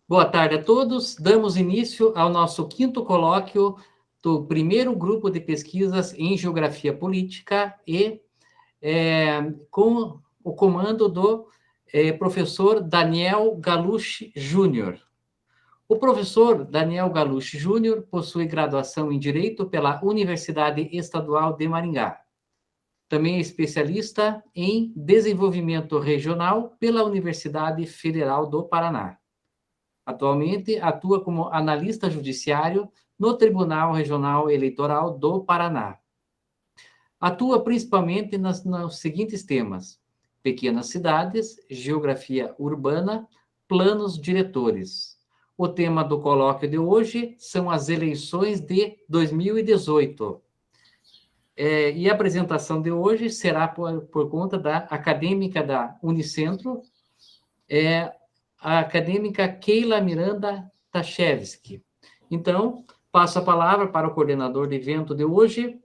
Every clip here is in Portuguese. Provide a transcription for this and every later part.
Boa tarde a todos. Damos início ao nosso quinto colóquio do primeiro grupo de pesquisas em Geografia Política e com o comando do professor Daniel Galucci Júnior. O professor Daniel Galucci Júnior possui graduação em Direito pela Universidade Estadual de Maringá. Também é especialista em Desenvolvimento Regional pela Universidade Federal do Paraná. Atualmente, atua como analista judiciário no Tribunal Regional Eleitoral do Paraná. Atua principalmente nos seguintes temas: pequenas cidades, geografia urbana, planos diretores. O tema do colóquio de hoje são as eleições de 2018. E a apresentação de hoje será por conta da acadêmica da Unicentro, a acadêmica Keila Miranda Tachevski. Então, passo a palavra para o coordenador do evento de hoje,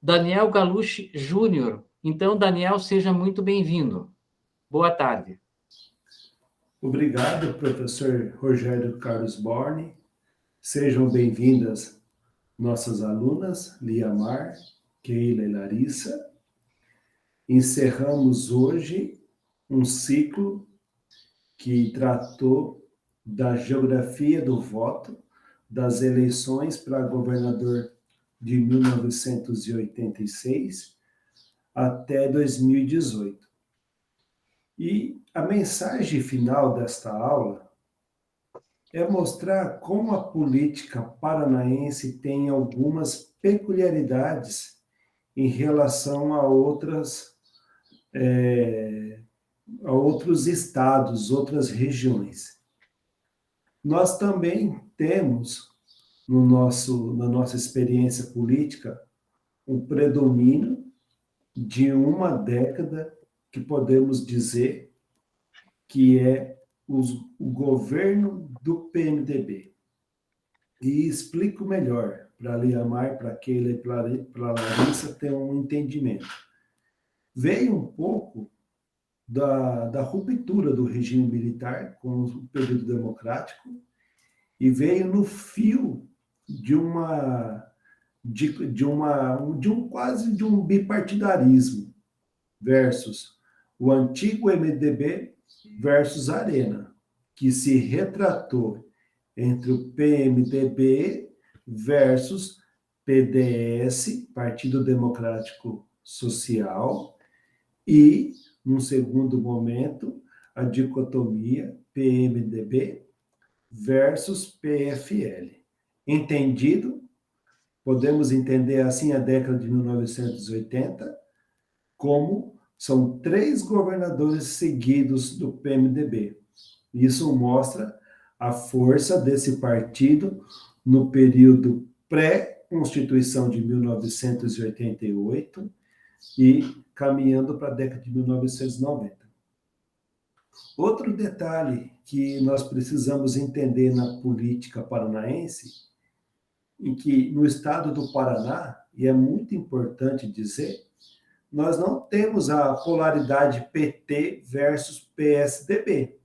Daniel Galucci Júnior. Então, Daniel, seja muito bem-vindo. Boa tarde. Obrigado, professor Rogério Carlos Borne. Sejam bem-vindas nossas alunas, Liamar, Keila e Larissa. Encerramos hoje um ciclo que tratou da geografia do voto, das eleições para governador de 1986 até 2018. E a mensagem final desta aula é mostrar como a política paranaense tem algumas peculiaridades em relação a outros estados, outras regiões. Nós também temos, na nossa experiência política, um predomínio de uma década que podemos dizer que é o governo do PMDB. E explico melhor, para a Liamar, para a Keila e para a Larissa ter um entendimento. Veio um pouco da ruptura do regime militar com o período democrático e veio no fio de quase de um bipartidarismo versus o antigo MDB versus a Arena, que se retratou entre o PMDB versus PDS, Partido Democrático Social, e, num segundo momento, a dicotomia PMDB versus PFL. Entendido? Podemos entender assim a década de 1980 como são 3 governadores seguidos do PMDB. Isso mostra a força desse partido no período pré-constituição de 1988 e caminhando para a década de 1990. Outro detalhe que nós precisamos entender na política paranaense, em que no estado do Paraná, e é muito importante dizer, nós não temos a polaridade PT versus PSDB.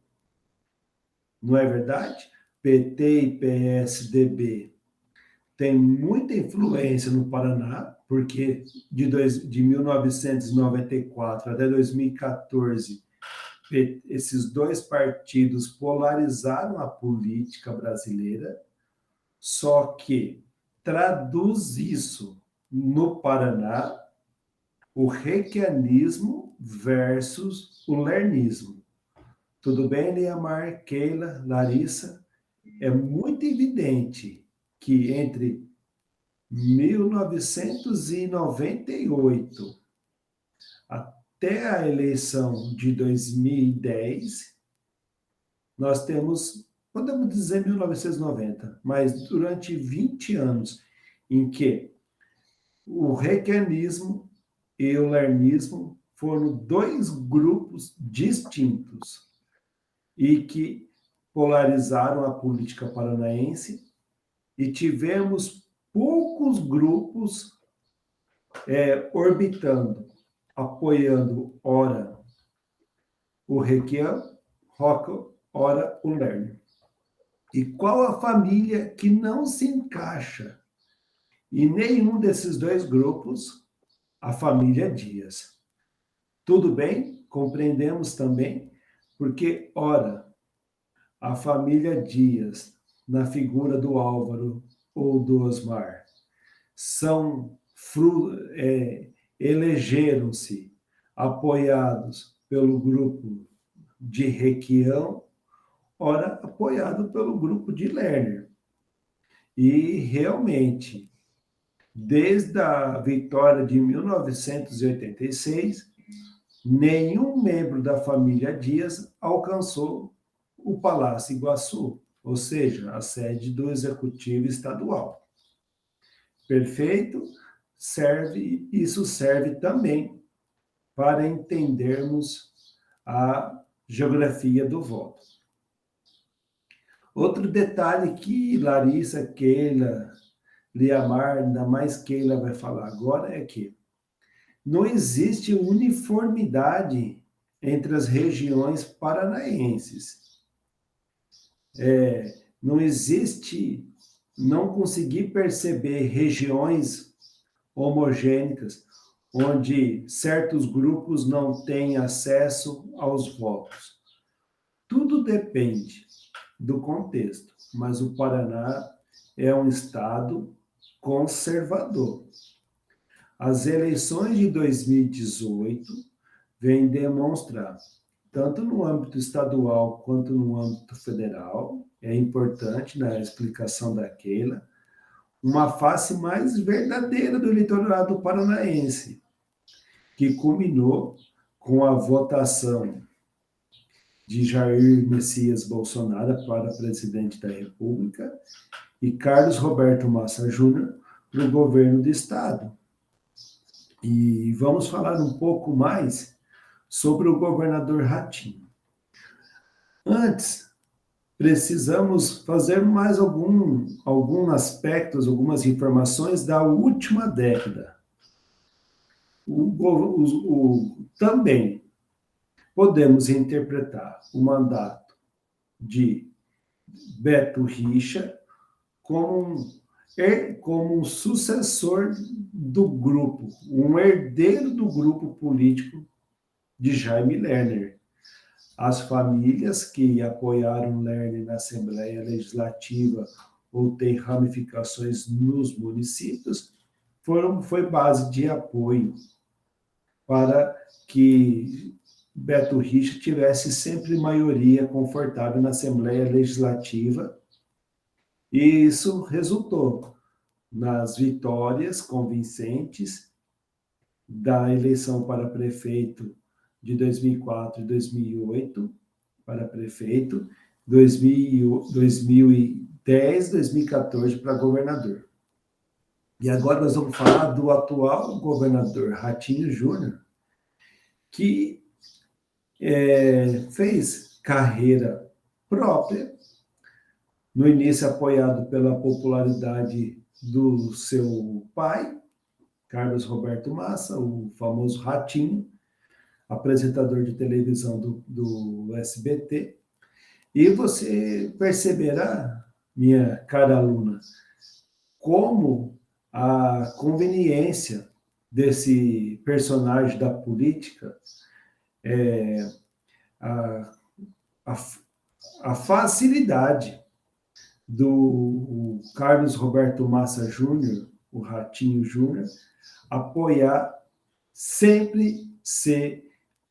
Não é verdade? PT e PSDB têm muita influência no Paraná, porque de 1994 até 2014, esses dois partidos polarizaram a política brasileira, só que traduz isso no Paraná o requianismo versus o lernismo. Tudo bem, Liamar, Keila, Larissa? É muito evidente que entre 1998 até a eleição de 2010, nós temos, podemos dizer 1990, mas durante 20 anos em que o requianismo e o lernismo foram 2 grupos distintos e que polarizaram a política paranaense e tivemos poucos grupos orbitando, apoiando ora o Requião, ora o Lerner. E qual a família que não se encaixa em nenhum desses dois grupos? A família Dias. Tudo bem? Compreendemos também? Porque, ora, a família Dias, na figura do Álvaro ou do Osmar, são elegeram-se apoiados pelo grupo de Requião, ora apoiado pelo grupo de Lerner. E realmente, desde a vitória de 1986, nenhum membro da família Dias alcançou o Palácio Iguaçu, ou seja, a sede do Executivo Estadual. Perfeito? Isso serve também para entendermos a geografia do voto. Outro detalhe que Larissa, Keila, Liamar, ainda mais Keila vai falar agora, é que não existe uniformidade entre as regiões paranaenses. Não existe, não consegui perceber regiões homogêneas onde certos grupos não têm acesso aos votos. Tudo depende do contexto, mas o Paraná é um estado conservador. As eleições de 2018 vêm demonstrar, tanto no âmbito estadual quanto no âmbito federal, é importante na explicação da Keila, uma face mais verdadeira do eleitorado paranaense, que culminou com a votação de Jair Messias Bolsonaro para presidente da República e Carlos Roberto Massa Júnior para o governo do estado. E vamos falar um pouco mais sobre o governador Ratinho. Antes, precisamos fazer mais alguns aspectos, algumas informações da última década. Também podemos interpretar o mandato de Beto Richa como um sucessor do grupo, um herdeiro do grupo político de Jaime Lerner. As famílias que apoiaram Lerner na Assembleia Legislativa ou têm ramificações nos municípios, foi base de apoio para que Beto Richa tivesse sempre maioria confortável na Assembleia Legislativa, e isso resultou nas vitórias convincentes da eleição para prefeito de 2004 e 2008, para prefeito, 2010, 2014 para governador. E agora nós vamos falar do atual governador Ratinho Júnior, que fez carreira própria, no início apoiado pela popularidade do seu pai, Carlos Roberto Massa, o famoso Ratinho, apresentador de televisão do SBT. E você perceberá, minha cara aluna, como a conveniência desse personagem da política, a facilidade do Carlos Roberto Massa Júnior, o Ratinho Júnior, apoiar sempre ser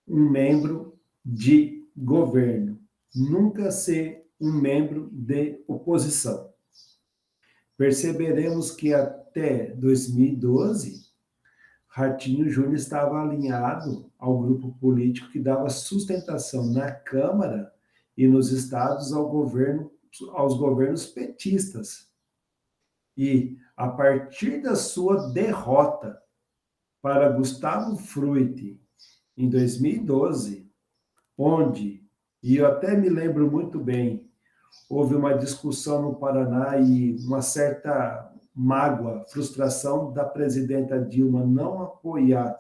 um membro de governo, nunca ser um membro de oposição. Perceberemos que até 2012, Ratinho Júnior estava alinhado ao grupo político que dava sustentação na Câmara e nos estados aos governos petistas. E, a partir da sua derrota para Gustavo Frutti em 2012, onde, e eu até me lembro muito bem, houve uma discussão no Paraná e uma certa mágoa, frustração da presidenta Dilma não apoiar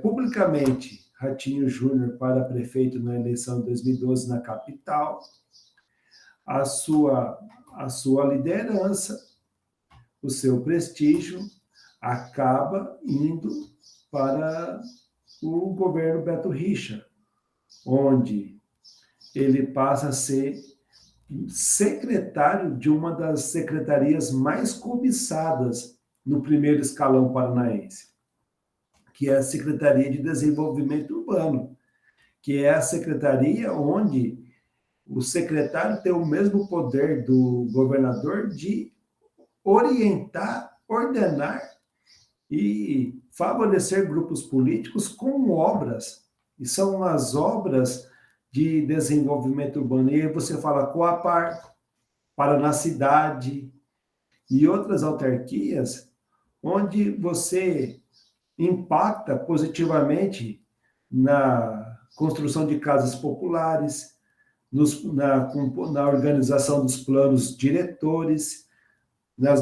publicamente Ratinho Júnior para prefeito na eleição de 2012 na capital. a sua, a sua liderança, o seu prestígio, acaba indo para o governo Beto Richa, onde ele passa a ser secretário de uma das secretarias mais cobiçadas no primeiro escalão paranaense, que é a Secretaria de Desenvolvimento Urbano, que é a secretaria onde o secretário tem o mesmo poder do governador de orientar, ordenar e favorecer grupos políticos com obras. E são as obras de desenvolvimento urbano. E aí você fala Coapar, Paraná Cidade e outras autarquias, onde você impacta positivamente na construção de casas populares, na organização dos planos diretores, nas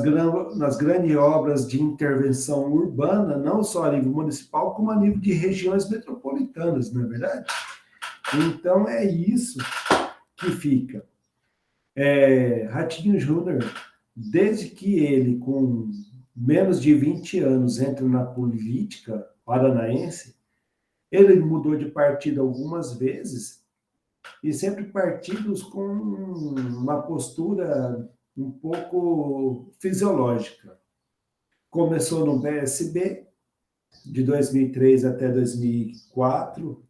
grandes obras de intervenção urbana, não só a nível municipal, como a nível de regiões metropolitanas, não é verdade? Então, é isso que fica. Ratinho Júnior, desde que ele, com menos de 20 anos, entra na política paranaense, ele mudou de partido algumas vezes, e sempre partidos com uma postura um pouco fisiológica. Começou no PSB, de 2003 até 2004,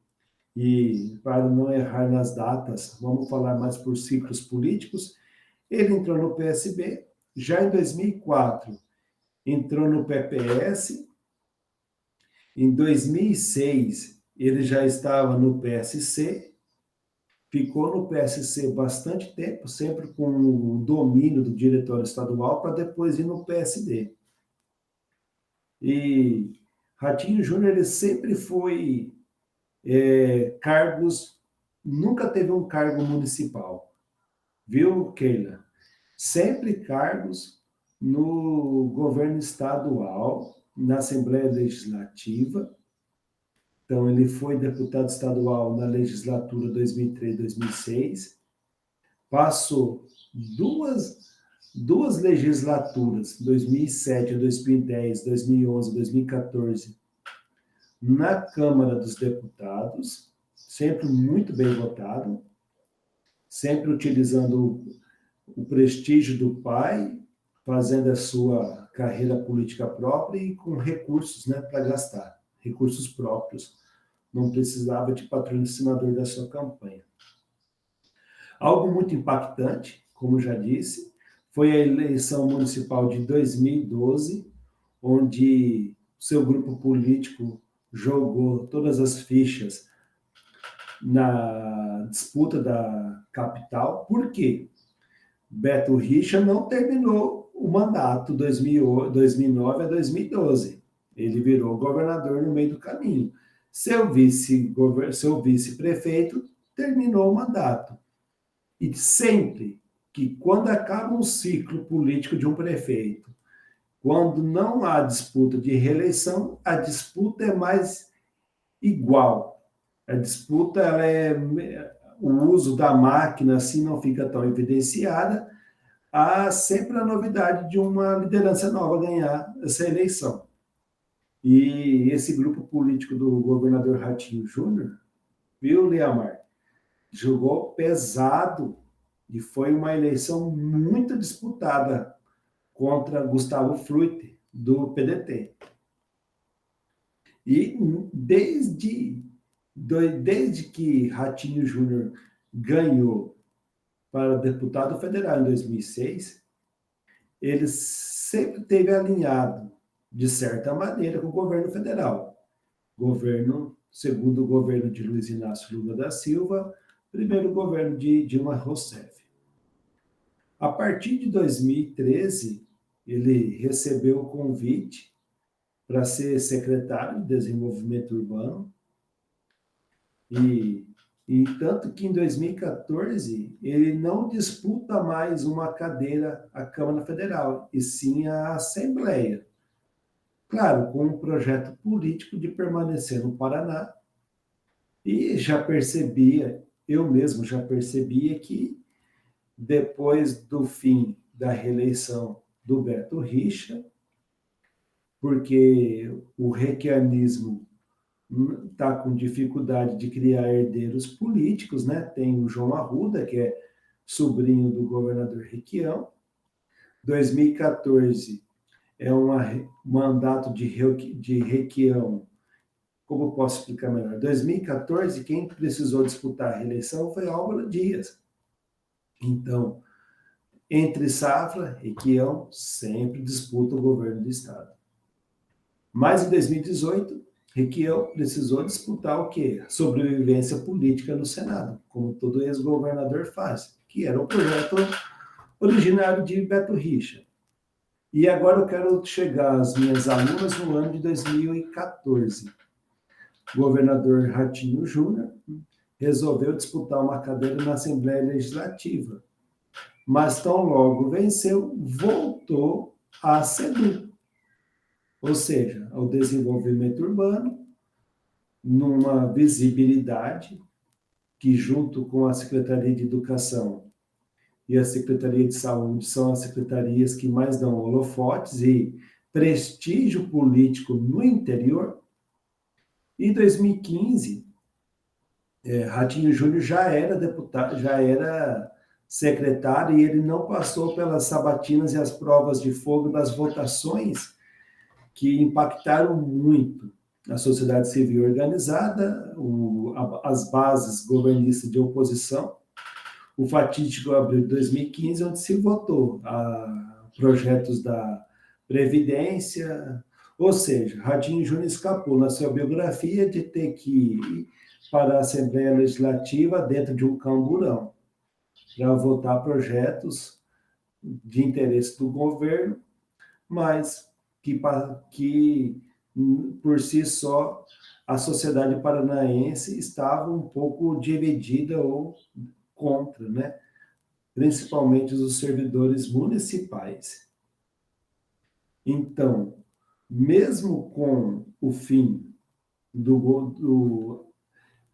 e para não errar nas datas, vamos falar mais por ciclos políticos, ele entrou no PSB, já em 2004 entrou no PPS, em 2006 ele já estava no PSC, ficou no PSC bastante tempo, sempre com o domínio do diretório estadual, para depois ir no PSD. E Ratinho Júnior, ele sempre foi cargos, nunca teve um cargo municipal, viu, Keila? Sempre cargos no governo estadual, na Assembleia Legislativa. Então, ele foi deputado estadual na legislatura 2003-2006, passou duas legislaturas, 2007, 2010, 2011, 2014, na Câmara dos Deputados, sempre muito bem votado, sempre utilizando o prestígio do pai, fazendo a sua carreira política própria e com recursos, né, para gastar, recursos próprios. Não precisava de patrocinador da sua campanha. Algo muito impactante, como já disse, foi a eleição municipal de 2012, onde seu grupo político jogou todas as fichas na disputa da capital. Por quê? Beto Richa não terminou o mandato 2009 a 2012. Ele virou governador no meio do caminho. Seu vice-prefeito terminou o mandato. E sempre que, quando acaba um ciclo político de um prefeito, quando não há disputa de reeleição, a disputa é mais igual. A disputa, o uso da máquina assim não fica tão evidenciada, há sempre a novidade de uma liderança nova ganhar essa eleição. E esse grupo político do governador Ratinho Júnior, viu, Leamar, jogou pesado e foi uma eleição muito disputada contra Gustavo Frutti, do PDT. E desde que Ratinho Júnior ganhou para deputado federal em 2006, ele sempre esteve alinhado, de certa maneira, com o governo federal. Segundo o governo de Luiz Inácio Lula da Silva, primeiro governo de Dilma Rousseff. A partir de 2013, ele recebeu o convite para ser secretário de Desenvolvimento Urbano, e tanto que em 2014 ele não disputa mais uma cadeira à Câmara Federal, e sim à Assembleia. Claro, com um projeto político de permanecer no Paraná, e eu mesmo já percebia que depois do fim da reeleição do Beto Richa, porque o requianismo está com dificuldade de criar herdeiros políticos, né? Tem o João Arruda, que é sobrinho do governador Requião. 2014 é um mandato de Requião. Como eu posso explicar melhor? 2014, quem precisou disputar a reeleição foi Álvaro Dias. Então, entre safra e Requião sempre disputa o governo do estado. Mas em 2018, Requião precisou disputar o quê? A sobrevivência política no Senado, como todo ex-governador faz, que era o projeto originário de Beto Richa. E agora eu quero chegar às minhas alunas no ano de 2014. O governador Ratinho Júnior resolveu disputar uma cadeira na Assembleia Legislativa, mas tão logo venceu, voltou à SEDU, ou seja, ao desenvolvimento urbano, numa visibilidade que, junto com a Secretaria de Educação e a Secretaria de Saúde, são as secretarias que mais dão holofotes e prestígio político no interior. Em 2015, Ratinho Júnior já era deputado, já era secretário, e ele não passou pelas sabatinas e as provas de fogo das votações que impactaram muito a sociedade civil organizada, as bases governistas de oposição, o fatídico abril de 2015, onde se votou a projetos da Previdência, ou seja, Ratinho Júnior escapou na sua biografia de ter que ir para a Assembleia Legislativa dentro de um camburão para votar projetos de interesse do governo, mas que por si só a sociedade paranaense estava um pouco dividida ou contra, né? Principalmente os servidores municipais. Então, mesmo com o fim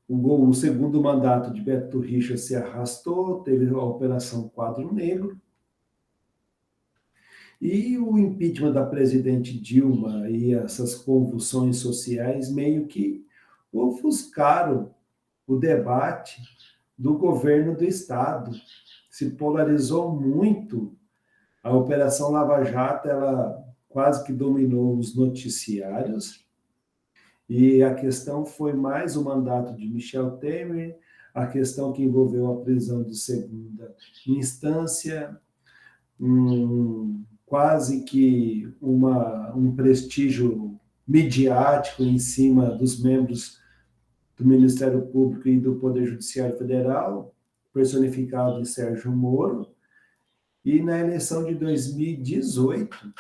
o segundo mandato de Beto Richa se arrastou, teve a Operação Quadro Negro, e o impeachment da presidente Dilma e essas convulsões sociais meio que ofuscaram o debate do governo do Estado. Se polarizou muito. A Operação Lava Jato, ela quase que dominou os noticiários, e a questão foi mais o mandato de Michel Temer, a questão que envolveu a prisão de segunda instância, quase que um prestígio midiático em cima dos membros do Ministério Público e do Poder Judiciário Federal, personificado em Sérgio Moro. E na eleição de 2018,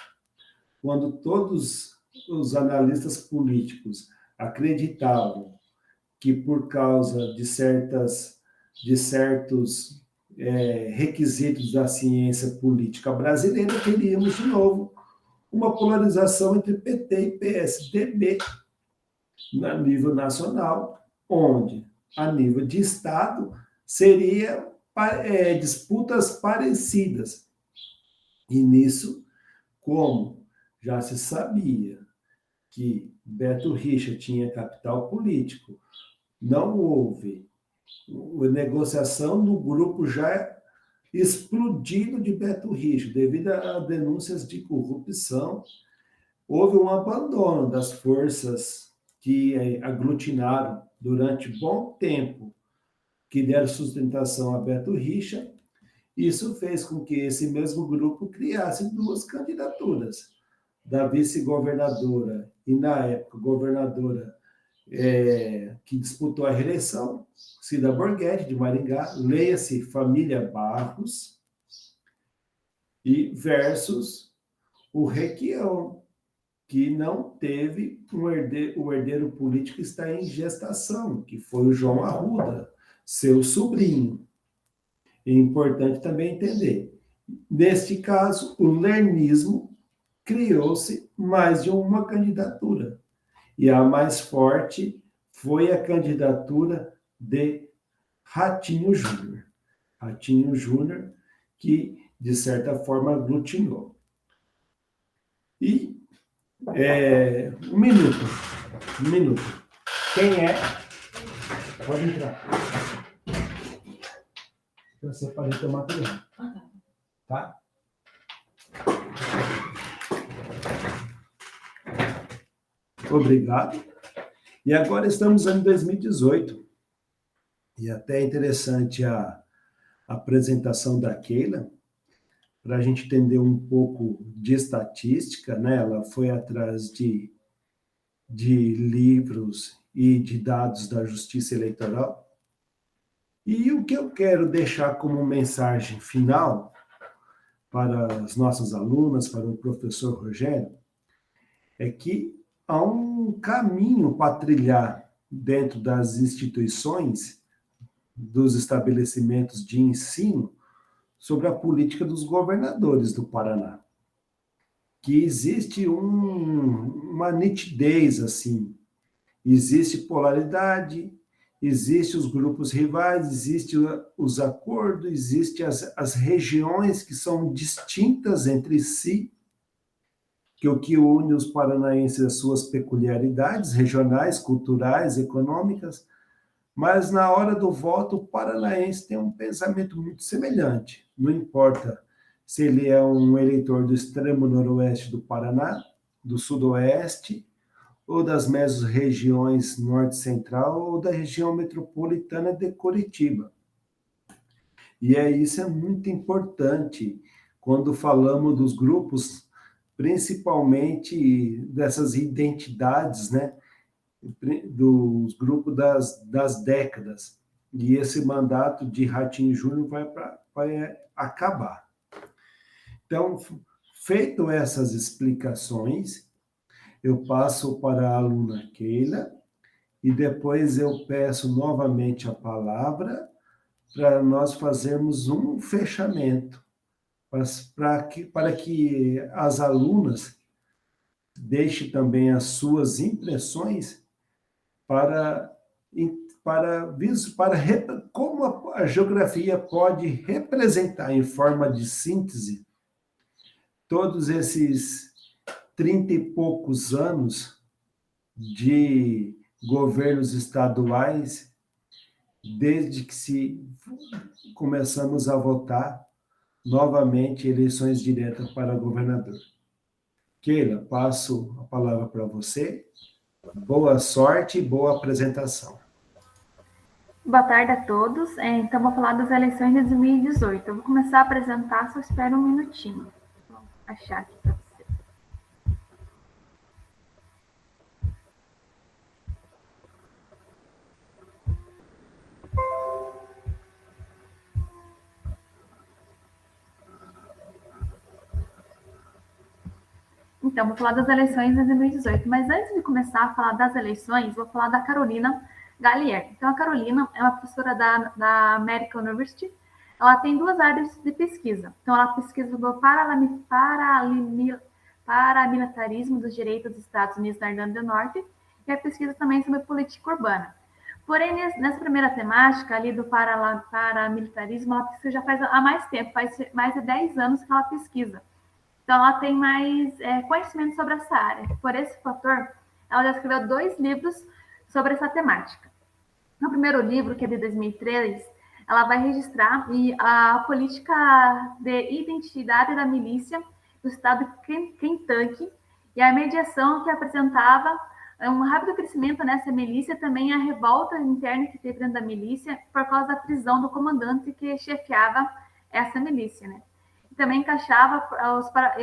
quando todos os analistas políticos acreditavam que, por causa de certos requisitos da ciência política brasileira, teríamos de novo uma polarização entre PT e PSDB a nível nacional, onde, a nível de Estado, seria disputas parecidas. E nisso, como já se sabia que Beto Richa tinha capital político, não houve negociação no grupo já explodido de Beto Richa, devido a denúncias de corrupção. Houve um abandono das forças que aglutinaram durante bom tempo, que deram sustentação a Beto Richa. Isso fez com que esse mesmo grupo criasse duas candidaturas, da vice-governadora e, na época, governadora que disputou a reeleição, Cida Borghetti, de Maringá, leia-se Família Barros, e versus o Requião, que não teve o herdeiro político que está em gestação, que foi o João Arruda, seu sobrinho. É importante também entender. Neste caso, o lernismo criou-se mais de uma candidatura. E a mais forte foi a candidatura de Ratinho Júnior. Ratinho Júnior, que, de certa forma, aglutinou. E, um minuto. Quem é? Pode entrar. Eu separei teu material. Tá? Obrigado. E agora estamos em 2018. E até é interessante a apresentação da Keila, para a gente entender um pouco de estatística, né? Ela foi atrás de livros e de dados da Justiça Eleitoral. E o que eu quero deixar como mensagem final para as nossas alunas, para o professor Rogério, é que há um caminho para trilhar dentro das instituições, dos estabelecimentos de ensino, sobre a política dos governadores do Paraná. Que existe uma nitidez, assim, existe polaridade, existe os grupos rivais, existe os acordos, existe as regiões que são distintas entre si, que o que une os paranaenses as suas peculiaridades regionais, culturais, econômicas, mas na hora do voto o paranaense tem um pensamento muito semelhante. Não importa se ele é um eleitor do extremo noroeste do Paraná, do sudoeste, ou das mesorregiões norte-central, ou da região metropolitana de Curitiba. E isso é muito importante quando falamos dos grupos, principalmente dessas identidades, né? Dos grupos das décadas. E esse mandato de Ratinho Júnior vai acabar. Então, feito essas explicações, eu passo para a aluna Keila e depois eu peço novamente a palavra para nós fazermos um fechamento, para que as alunas deixem também as suas impressões para como a geografia pode representar em forma de síntese todos esses 30 e poucos anos de governos estaduais, desde que começamos a votar novamente eleições diretas para governador. Keila, passo a palavra para você. Boa sorte e boa apresentação. Boa tarde a todos. Então, vou falar das eleições de 2018. Eu vou começar a apresentar, só espero um minutinho. Vou achar aqui para vocês. Então, vou falar das eleições de 2018. Mas antes de começar a falar das eleições, vou falar da Carolina Gallier. Então, a Carolina é uma professora da American University. Ela tem duas áreas de pesquisa. Então, ela pesquisa sobre o paramilitarismo dos direitos dos Estados Unidos na Irlanda do Norte e a pesquisa também sobre política urbana. Porém, nessa primeira temática ali do paramilitarismo, ela pesquisa já faz há mais tempo, faz mais de 10 anos que ela pesquisa. Então, ela tem mais conhecimento sobre essa área. Por esse fator, ela já escreveu 2 livros sobre essa temática. No primeiro livro, que é de 2003, ela vai registrar a política de identidade da milícia do estado de Kentucky e a mediação que apresentava um rápido crescimento nessa milícia, também a revolta interna que teve dentro da milícia por causa da prisão do comandante que chefiava essa milícia, né? Também encaixava,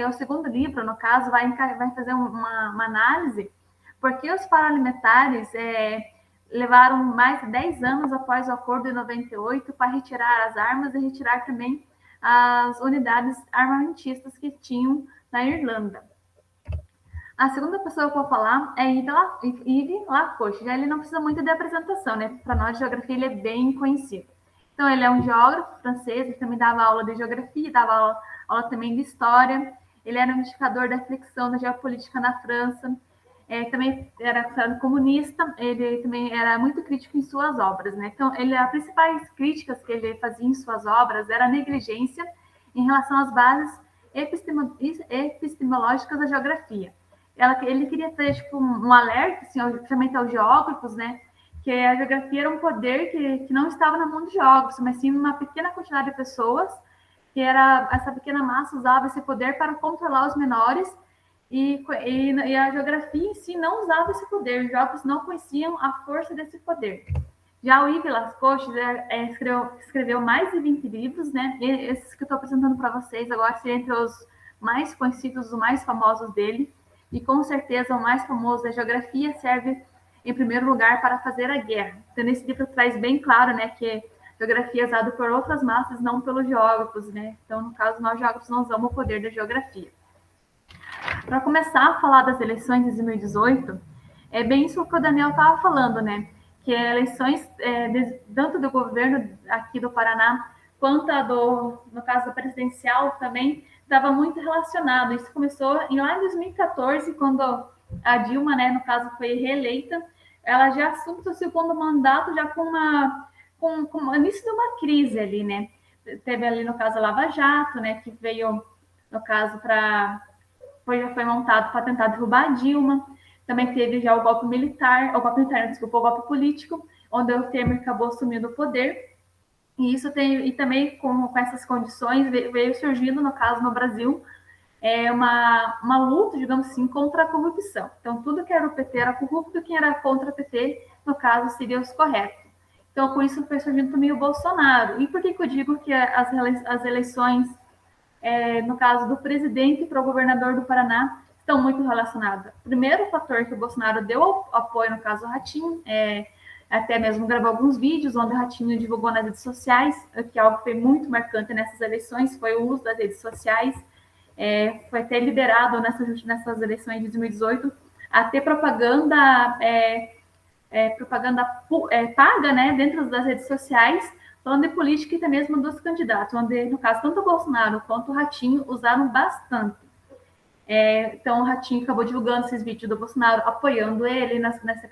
o segundo livro, no caso, vai fazer uma análise, porque os paramilitares levaram mais de 10 anos após o acordo de 98 para retirar as armas e retirar também as unidades armamentistas que tinham na Irlanda. A segunda pessoa que eu vou falar é Yves Lacoste. Já ele não precisa muito de apresentação, né? Para nós, de geografia, ele é bem conhecido. Então, ele é um geógrafo francês, ele também dava aula de geografia, dava aula também de história. Ele era um indicador da flexão da geopolítica na França. Também era considerado comunista, ele também era muito crítico em suas obras, né? Então, as principais críticas que ele fazia em suas obras era a negligência em relação às bases epistemológicas da geografia. Ele queria ter tipo, um alerta, assim, principalmente aos geógrafos, né, que a geografia era um poder que não estava na mão dos geógrafos, mas sim uma pequena quantidade de pessoas, que era essa pequena massa usava esse poder para controlar os menores, e a geografia em si não usava esse poder, os geógrafos não conheciam a força desse poder. Já o Yves Lascaux escreveu mais de 20 livros, né? Esses que eu estou apresentando para vocês agora seriam entre os mais conhecidos, os mais famosos dele, e com certeza o mais famoso da geografia serve em primeiro lugar para fazer a guerra. Então, nesse livro traz bem claro, né, que geografia é usada por outras massas, não pelos geógrafos, né? Então, no caso, nós geógrafos não usamos o poder da geografia. Para começar a falar das eleições de 2018, é bem isso que o Daniel estava falando, né? Que eleições, tanto do governo aqui do Paraná, quanto no caso da presidencial também, estava muito relacionado. Isso começou lá em 2014, quando a Dilma, né, no caso, foi reeleita, ela já assumiu o segundo mandato já com o início de uma crise ali, né? Teve ali, no caso, a Lava Jato, né, que veio, no caso, já foi montado para tentar derrubar a Dilma. Também teve já o golpe golpe político, onde o Temer acabou assumindo o poder. E isso e também com essas condições veio surgindo, no caso, no Brasil, uma luta, digamos assim, contra a corrupção. Então, tudo que era o PT era corrupto, quem era contra o PT, no caso, seria os corretos. Então, com isso foi surgindo também o Bolsonaro. E por que eu digo que as eleições, no caso do presidente para o governador do Paraná, estão muito relacionadas? Primeiro fator que o Bolsonaro deu apoio, no caso, ao Ratinho, até mesmo gravou alguns vídeos onde o Ratinho divulgou nas redes sociais, que é algo que foi muito marcante nessas eleições, foi o uso das redes sociais. Foi até liberado nessas eleições de 2018 a ter propaganda paga, né, dentro das redes sociais, falando de política e até mesmo dos candidatos, onde, no caso, tanto o Bolsonaro quanto o Ratinho usaram bastante. Então, o Ratinho acabou divulgando esses vídeos do Bolsonaro, apoiando ele nessa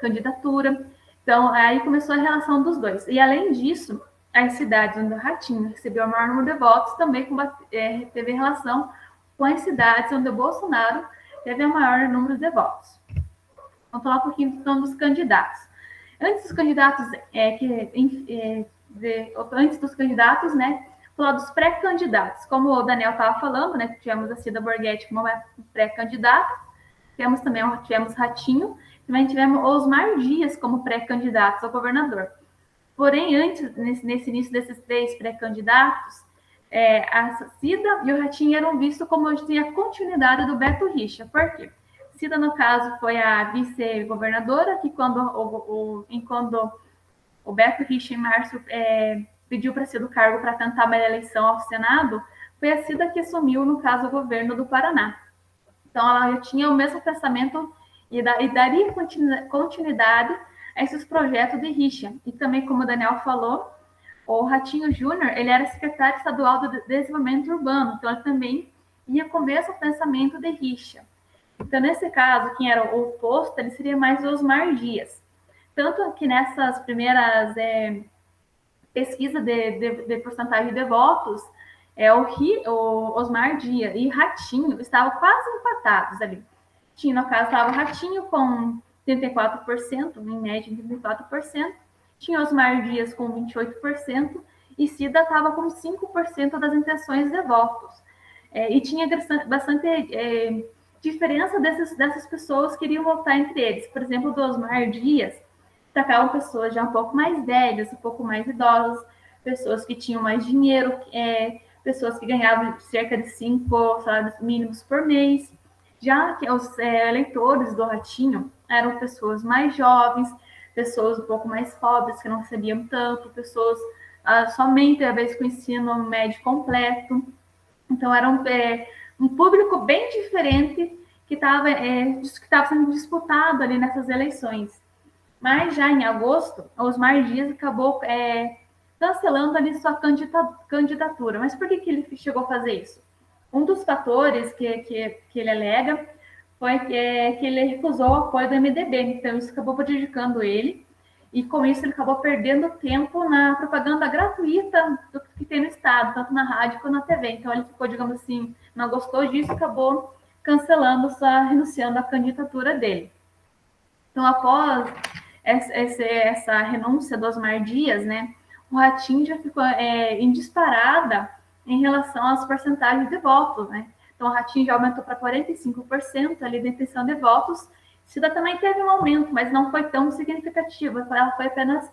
candidatura. Então, aí começou a relação dos dois. E, além disso, as cidades onde o Ratinho recebeu o maior número de votos também teve relação com as cidades onde o Bolsonaro teve o maior número de votos. Vamos falar um pouquinho então dos candidatos. Antes dos candidatos, né, falar dos pré-candidatos. Como o Daniel estava falando, né, tivemos a Cida Borghetti como pré-candidata, tivemos Ratinho, também tivemos Osmar Dias como pré-candidatos ao governador. Porém, antes, nesse início desses 3 pré-candidatos, a Cida e o Ratinho eram vistos como a continuidade do Beto Richa. Por quê? Cida, no caso, foi a vice-governadora, que quando o Beto Richa, em março, pediu para ser do cargo para tentar uma eleição ao Senado, foi a Cida que assumiu, no caso, o governo do Paraná. Então, ela já tinha o mesmo pensamento e daria continuidade a esses projetos de Richa. E também, como o Daniel falou, o Ratinho Júnior, ele era secretário estadual do Desenvolvimento Urbano, então ele também ia com o mesmo pensamento de Richa. Então, nesse caso, quem era o oposto, ele seria mais Osmar Dias. Tanto que nessas primeiras pesquisas de porcentagem de votos, o Osmar Dias e Ratinho estavam quase empatados ali. No caso, estava o Ratinho com 34%, em média 34%, tinha Osmar Dias com 28%, e Cida estava com 5% das intenções de votos. E tinha bastante diferença dessas pessoas que iriam votar entre eles. Por exemplo, do Osmar Dias, destacavam pessoas já um pouco mais velhas, um pouco mais idosas, pessoas que tinham mais dinheiro, pessoas que ganhavam cerca de 5 salários mínimos por mês. Já que os eleitores do Ratinho eram pessoas mais jovens, pessoas um pouco mais pobres, que não recebiam tanto, pessoas somente, às vezes, com ensino médio completo. Então, era um público bem diferente que estava sendo disputado ali nessas eleições. Mas, já em agosto, Osmar Dias acabou cancelando ali sua candidatura. Mas por que ele chegou a fazer isso? Um dos fatores que ele alega foi que ele recusou o apoio do MDB, então isso acabou prejudicando ele. e com isso ele acabou perdendo tempo na propaganda gratuita do que tem no Estado, tanto na rádio quanto na TV. Então ele ficou, digamos assim, não gostou disso, acabou cancelando, renunciando à candidatura dele. Então, após essa renúncia do Osmar Dias, né, o Ratinho já ficou em disparada em relação às porcentagens de votos, né? Então, o Ratinho já aumentou para 45% ali da intenção de votos. Cida também teve um aumento, mas não foi tão significativo, ela foi apenas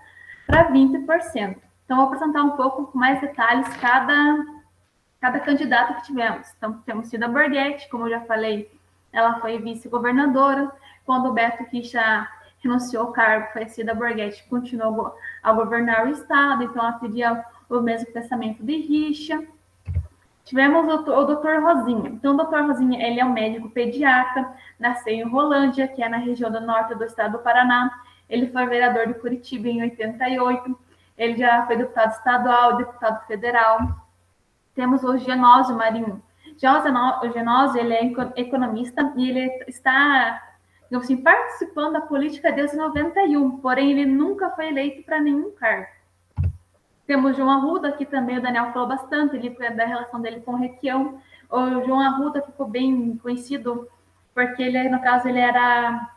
para 20%. Então, vou apresentar um pouco com mais detalhes cada candidato que tivemos. Então, temos Cida Borghetti, como eu já falei, ela foi vice-governadora. Quando o Beto Richa renunciou ao cargo, foi a Cida Borghetti que continuou a governar o Estado, então ela teria o mesmo pensamento de Richa. Tivemos o Dr. Rosinha. Então, o Dr. Rosinha, ele é um médico pediatra, nasceu em Rolândia, que é na região do norte do estado do Paraná. Ele foi vereador de Curitiba em 88. Ele já foi deputado estadual, deputado federal. Temos o Genósio Marinho. O Genósio, ele é economista e ele está, digamos assim, participando da política desde 91, porém ele nunca foi eleito para nenhum cargo. Temos João Arruda, que também o Daniel falou bastante da relação dele com o Requião. O João Arruda ficou bem conhecido porque ele, no caso, ele era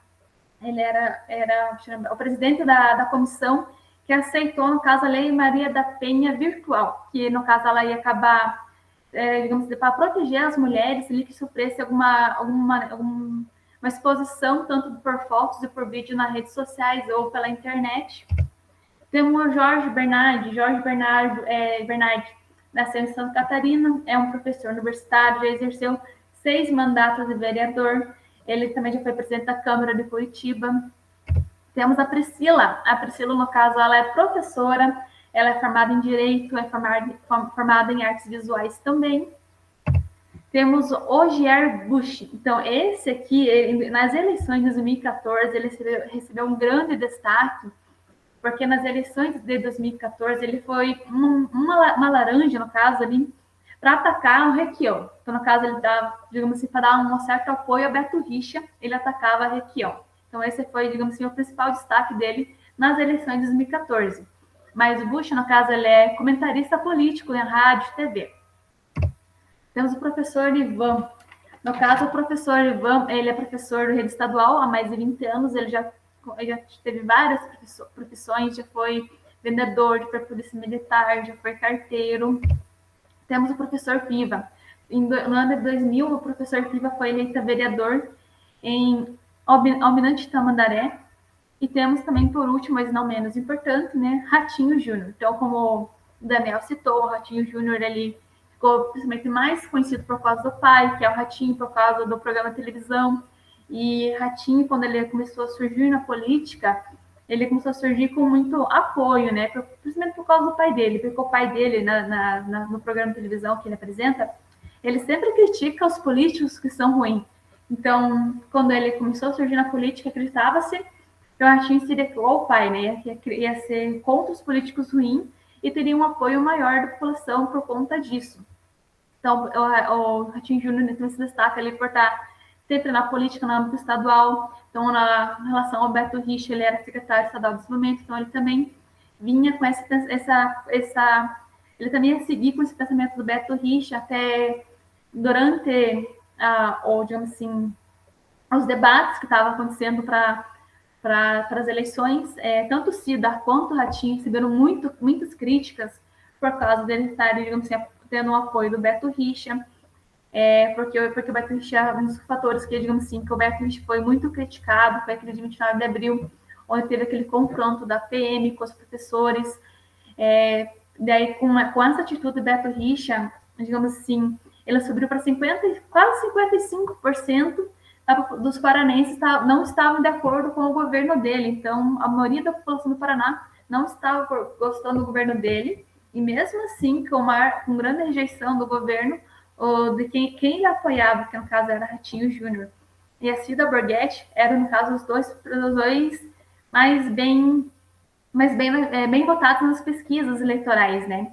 o presidente da comissão que aceitou, no caso, a Lei Maria da Penha virtual, que, no caso, ela ia acabar, digamos assim, para proteger as mulheres ali que sofressem alguma exposição, tanto por fotos e por vídeo nas redes sociais ou pela internet. Temos o Jorge Bernardi. Bernardi nasceu em Santa Catarina, é um professor universitário, já exerceu 6 mandatos de vereador. Ele também já foi presidente da Câmara de Curitiba. Temos a Priscila. A Priscila, no caso, ela é professora, ela é formada em Direito, é formada em Artes Visuais também. Temos o Ogier Bush. Então, esse aqui, nas eleições de 2014, ele recebeu um grande destaque, porque nas eleições de 2014 ele foi uma laranja, no caso, ali, para atacar o Requião. Então, no caso, ele dava, digamos assim, para dar um certo apoio a Beto Richa, ele atacava a Requião. Então, esse foi, digamos assim, o principal destaque dele nas eleições de 2014. Mas o Bush, no caso, ele é comentarista político em rádio e TV. Temos o professor Ivan. No caso, o professor Ivan, ele é professor da rede estadual há mais de 20 anos, ele já teve várias profissões, já foi vendedor, já foi polícia militar, já foi carteiro. Temos o professor Piva. No ano de 2000, o professor Piva foi eleito vereador em Almirante Tamandaré. E temos também, por último, mas não menos importante, né, Ratinho Júnior. Então, como o Daniel citou, o Ratinho Júnior, ele ficou principalmente mais conhecido por causa do pai, que é o Ratinho, por causa do programa de televisão. E Ratinho, quando ele começou a surgir na política, ele começou a surgir com muito apoio, né? Principalmente por causa do pai dele, porque o pai dele, no programa de televisão que ele apresenta, ele sempre critica os políticos que são ruins. Então, quando ele começou a surgir na política, acreditava-se que o Ratinho seria igual o pai, né? Ia ser contra os políticos ruins e teria um apoio maior da população por conta disso. Então, o Ratinho Júnior se destaca ali por estar sempre na política, no âmbito estadual. Então, na relação ao Beto Richa, ele era secretário estadual de desenvolvimento, então ele também vinha com ele também ia seguir com esse pensamento do Beto Richa até durante, digamos assim, os debates que estavam acontecendo para as eleições. Tanto Cida quanto o Ratinho receberam muitas críticas por causa dele estarem, digamos assim, tendo o apoio do Beto Richa. Porque o Beto Richa é um dos fatores que, digamos assim, que o Beto Richa foi muito criticado, foi aquele de 29 de abril, onde teve aquele confronto da PM com os professores. Daí, com essa atitude do Beto Richa, digamos assim, ele subiu para quase 55% dos paranenses não estavam de acordo com o governo dele. Então, a maioria da população do Paraná não estava gostando do governo dele, e mesmo assim, com grande rejeição do governo, de quem ele apoiava, que no caso era Ratinho Júnior e a Cida Borghetti, eram, no caso, os dois bem votados nas pesquisas eleitorais, né?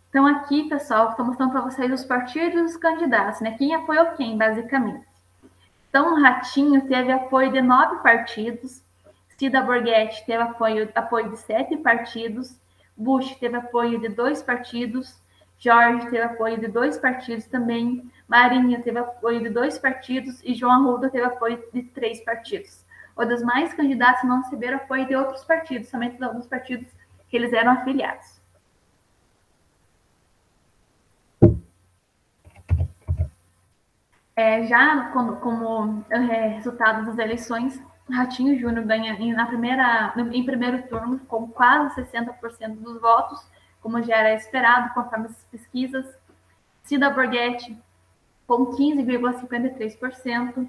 Então, aqui, pessoal, estou mostrando para vocês os partidos e os candidatos, né? Quem apoiou quem, basicamente. Então, o Ratinho teve apoio de 9 partidos, Cida Borghetti teve apoio de 7 partidos, Bush teve apoio de 2 partidos, Jorge teve apoio de 2 partidos também, Marinho teve apoio de 2 partidos e João Arruda teve apoio de 3 partidos. Os demais candidatos não receberam apoio de outros partidos, somente dos partidos que eles eram afiliados. Já como resultado das eleições, Ratinho Júnior ganha em primeiro turno com quase 60% dos votos, como já era esperado, conforme as pesquisas. Cida Borghetti com 15,53%,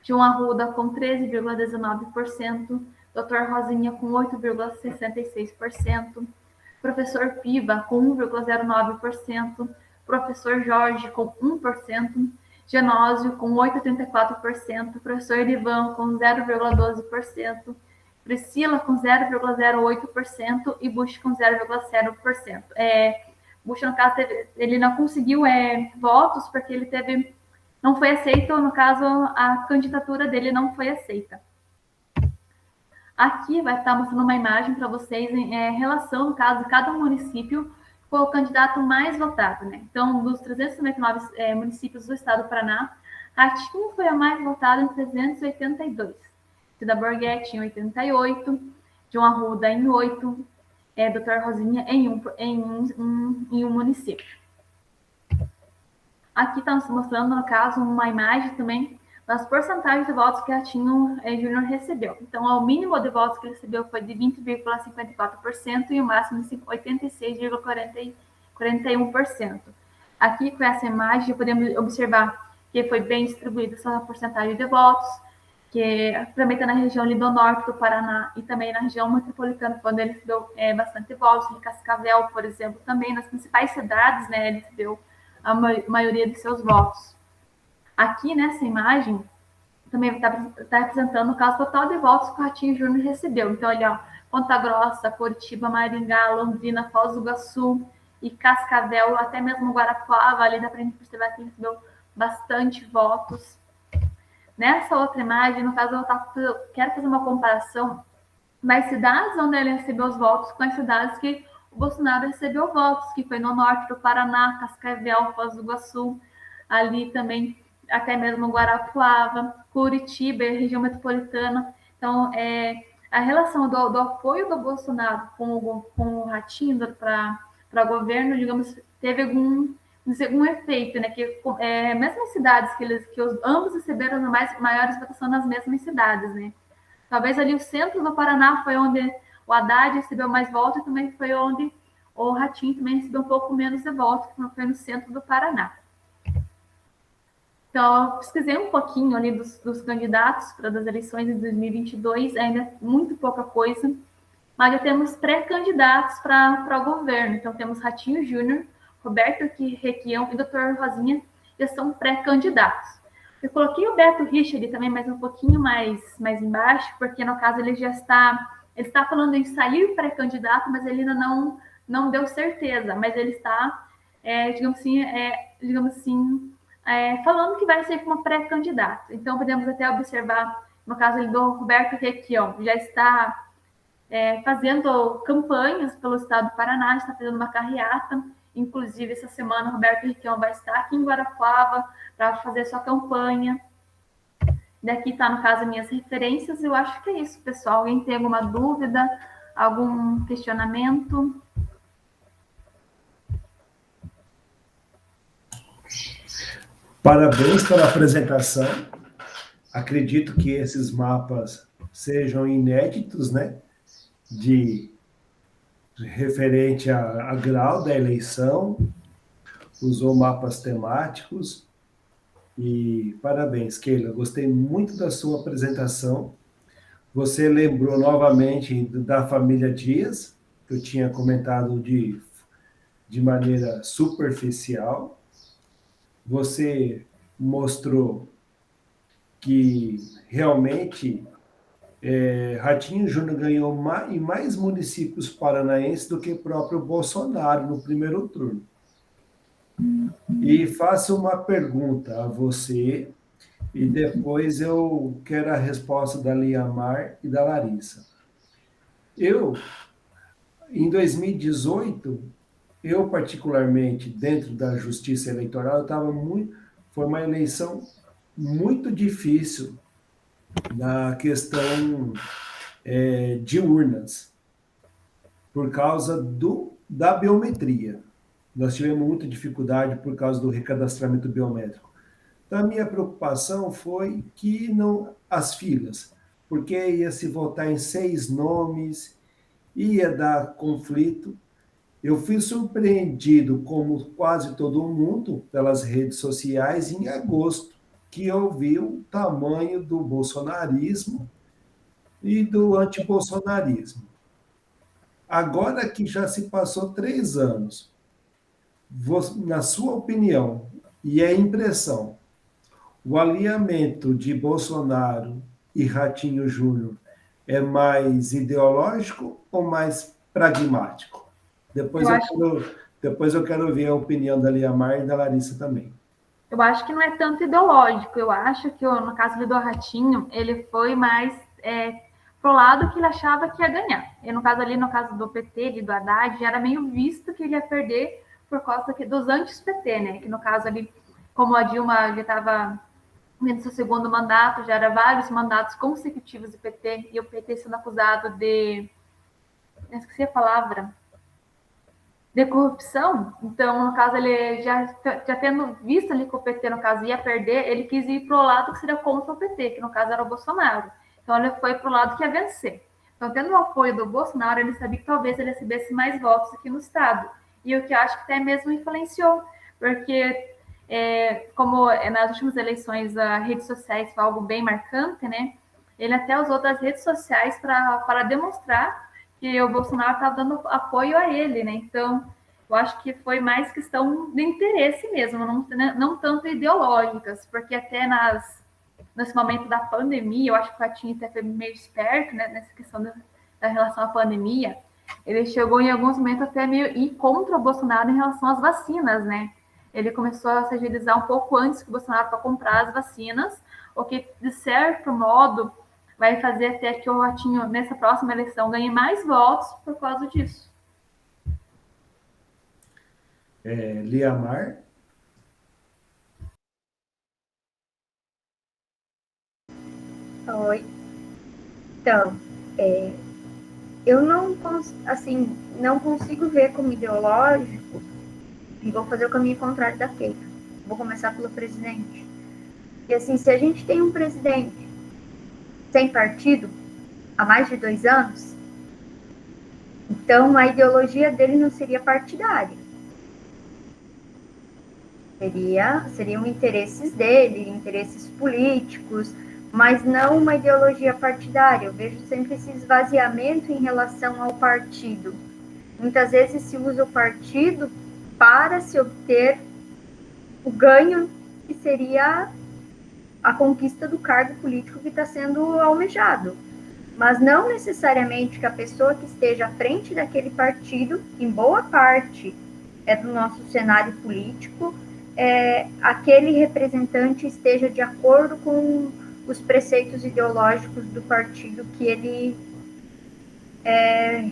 João Arruda com 13,19%, Dr. Rosinha com 8,66%, Professor Piva com 1,09%, Professor Jorge com 1%, Genósio com 8,34%, Professor Erivan com 0,12%, Priscila com 0,08% e Bush com 0,0%. Bush, no caso, ele não conseguiu votos porque ele não foi aceito, no caso, a candidatura dele não foi aceita. Aqui vai estar mostrando uma imagem para vocês em relação, no caso, de cada município com o candidato mais votado, né? Então, dos 399 municípios do estado do Paraná, Ratinho foi a mais votada em 382, Cida Borghetti em 88, João Arruda em 8, Dr. Rosinha em um município. Aqui está nos mostrando, no caso, uma imagem também das porcentagens de votos que Ratinho Júnior recebeu. Então, o mínimo de votos que ele recebeu foi de 20,54% e o máximo de 86,41%. Aqui, com essa imagem, podemos observar que foi bem distribuída essa porcentagem de votos, que também está na região ali do norte do Paraná e também na região metropolitana, quando ele recebeu bastante votos, em Cascavel, por exemplo, também nas principais cidades, né, ele recebeu a maioria de seus votos. Aqui nessa imagem, também está representando o caso total de votos que o Ratinho Júnior recebeu. Então, olha, ó, Ponta Grossa, Curitiba, Maringá, Londrina, Foz do Iguaçu e Cascavel, até mesmo Guarapuava, ali dá para a gente perceber que ele recebeu bastante votos. Nessa outra imagem, no caso, eu quero fazer uma comparação das cidades onde ele recebeu os votos com as cidades que o Bolsonaro recebeu votos, que foi no norte do Paraná, Cascavel, Foz do Iguaçu, ali também até mesmo Guarapuava, Curitiba, região metropolitana. Então, a relação do apoio do Bolsonaro com o Ratinho para governo, digamos, teve algum efeito, né? Que mesmo em cidades que ambos receberam maiores votações nas mesmas cidades, né? Talvez ali o centro do Paraná foi onde o Haddad recebeu mais votos e também foi onde o Ratinho também recebeu um pouco menos de votos, que foi no centro do Paraná. Então, eu pesquisei um pouquinho ali dos candidatos para as eleições de 2022, ainda muito pouca coisa, mas já temos pré-candidatos para o governo. Então, temos Ratinho Júnior, Roberto Requião e Dr. Rosinha, já são pré-candidatos. Eu coloquei o Beto Richard também, mas um pouquinho mais embaixo, porque, no caso, ele está falando em sair pré-candidato, mas ele ainda não deu certeza, mas ele está, digamos assim, falando que vai ser como pré-candidato. Então, podemos até observar, no caso do Roberto Requião, já está fazendo campanhas pelo estado do Paraná, está fazendo uma carreata. Inclusive, essa semana, o Roberto Requião vai estar aqui em Guarapuava para fazer sua campanha. Daqui está, no caso, minhas referências. Eu acho que é isso, pessoal. Alguém tem alguma dúvida, algum questionamento? Parabéns pela apresentação. Acredito que esses mapas sejam inéditos, né? Referente a grau da eleição, usou mapas temáticos. E parabéns, Keila. Gostei muito da sua apresentação. Você lembrou novamente da família Dias, que eu tinha comentado de maneira superficial. Você mostrou que realmente Ratinho Júnior ganhou em mais municípios paranaenses do que o próprio Bolsonaro no primeiro turno. E faço uma pergunta a você, e depois eu quero a resposta da Liamar e da Larissa. Em 2018, eu particularmente, dentro da Justiça Eleitoral, foi uma eleição muito difícil na questão de urnas, por causa da biometria. Nós tivemos muita dificuldade por causa do recadastramento biométrico. Então, a minha preocupação foi que não as filas, porque ia se votar em 6 nomes, ia dar conflito. Eu fui surpreendido, como quase todo mundo, pelas redes sociais em agosto, que eu vi o tamanho do bolsonarismo e do antibolsonarismo. Agora que já se passou 3 anos, na sua opinião e a impressão, o alinhamento de Bolsonaro e Ratinho Júnior é mais ideológico ou mais pragmático? Depois eu quero ver a opinião da Liamar e da Larissa também. Eu acho que não é tanto ideológico. Eu acho que, no caso do Ratinho, ele foi mais pro lado que ele achava que ia ganhar. E no caso do PT e do Haddad, já era meio visto que ele ia perder por causa dos anti-PT, né? Que no caso ali, como a Dilma já estava no seu segundo mandato, já era vários mandatos consecutivos do PT, e o PT sendo acusado de... esqueci a palavra... de corrupção. Então, no caso, ele já tendo visto ali que o PT, no caso, ia perder, ele quis ir para o lado que seria contra o PT, que no caso era o Bolsonaro. Então, ele foi para o lado que ia vencer. Então, tendo o apoio do Bolsonaro, ele sabia que talvez ele recebesse mais votos aqui no Estado. E o que eu acho que até mesmo influenciou, porque como nas últimas eleições as redes sociais foi algo bem marcante, né? Ele até usou das redes sociais para demonstrar que o Bolsonaro estava dando apoio a ele, né? Então, eu acho que foi mais questão de interesse mesmo, não tanto ideológicas, porque até nesse momento da pandemia, eu acho que o Ratinho até foi meio esperto, né, nessa questão da relação à pandemia. Ele chegou em alguns momentos até meio ir contra o Bolsonaro em relação às vacinas, né? Ele começou a se agilizar um pouco antes que o Bolsonaro para comprar as vacinas, o que, de certo modo, vai fazer até que o Ratinho, nessa próxima eleição, ganhe mais votos por causa disso. Liamar? Oi. Então, eu não consigo ver como ideológico, e vou fazer o caminho contrário da Keita. Vou começar pelo presidente. E assim, se a gente tem um presidente sem partido há mais de 2 anos, então a ideologia dele não seria partidária. Seriam interesses dele, interesses políticos, mas não uma ideologia partidária. Eu vejo sempre esse esvaziamento em relação ao partido. Muitas vezes se usa o partido para se obter o ganho, que seria a conquista do cargo político que está sendo almejado. Mas não necessariamente que a pessoa que esteja à frente daquele partido, em boa parte do nosso cenário político, aquele representante esteja de acordo com os preceitos ideológicos do partido que ele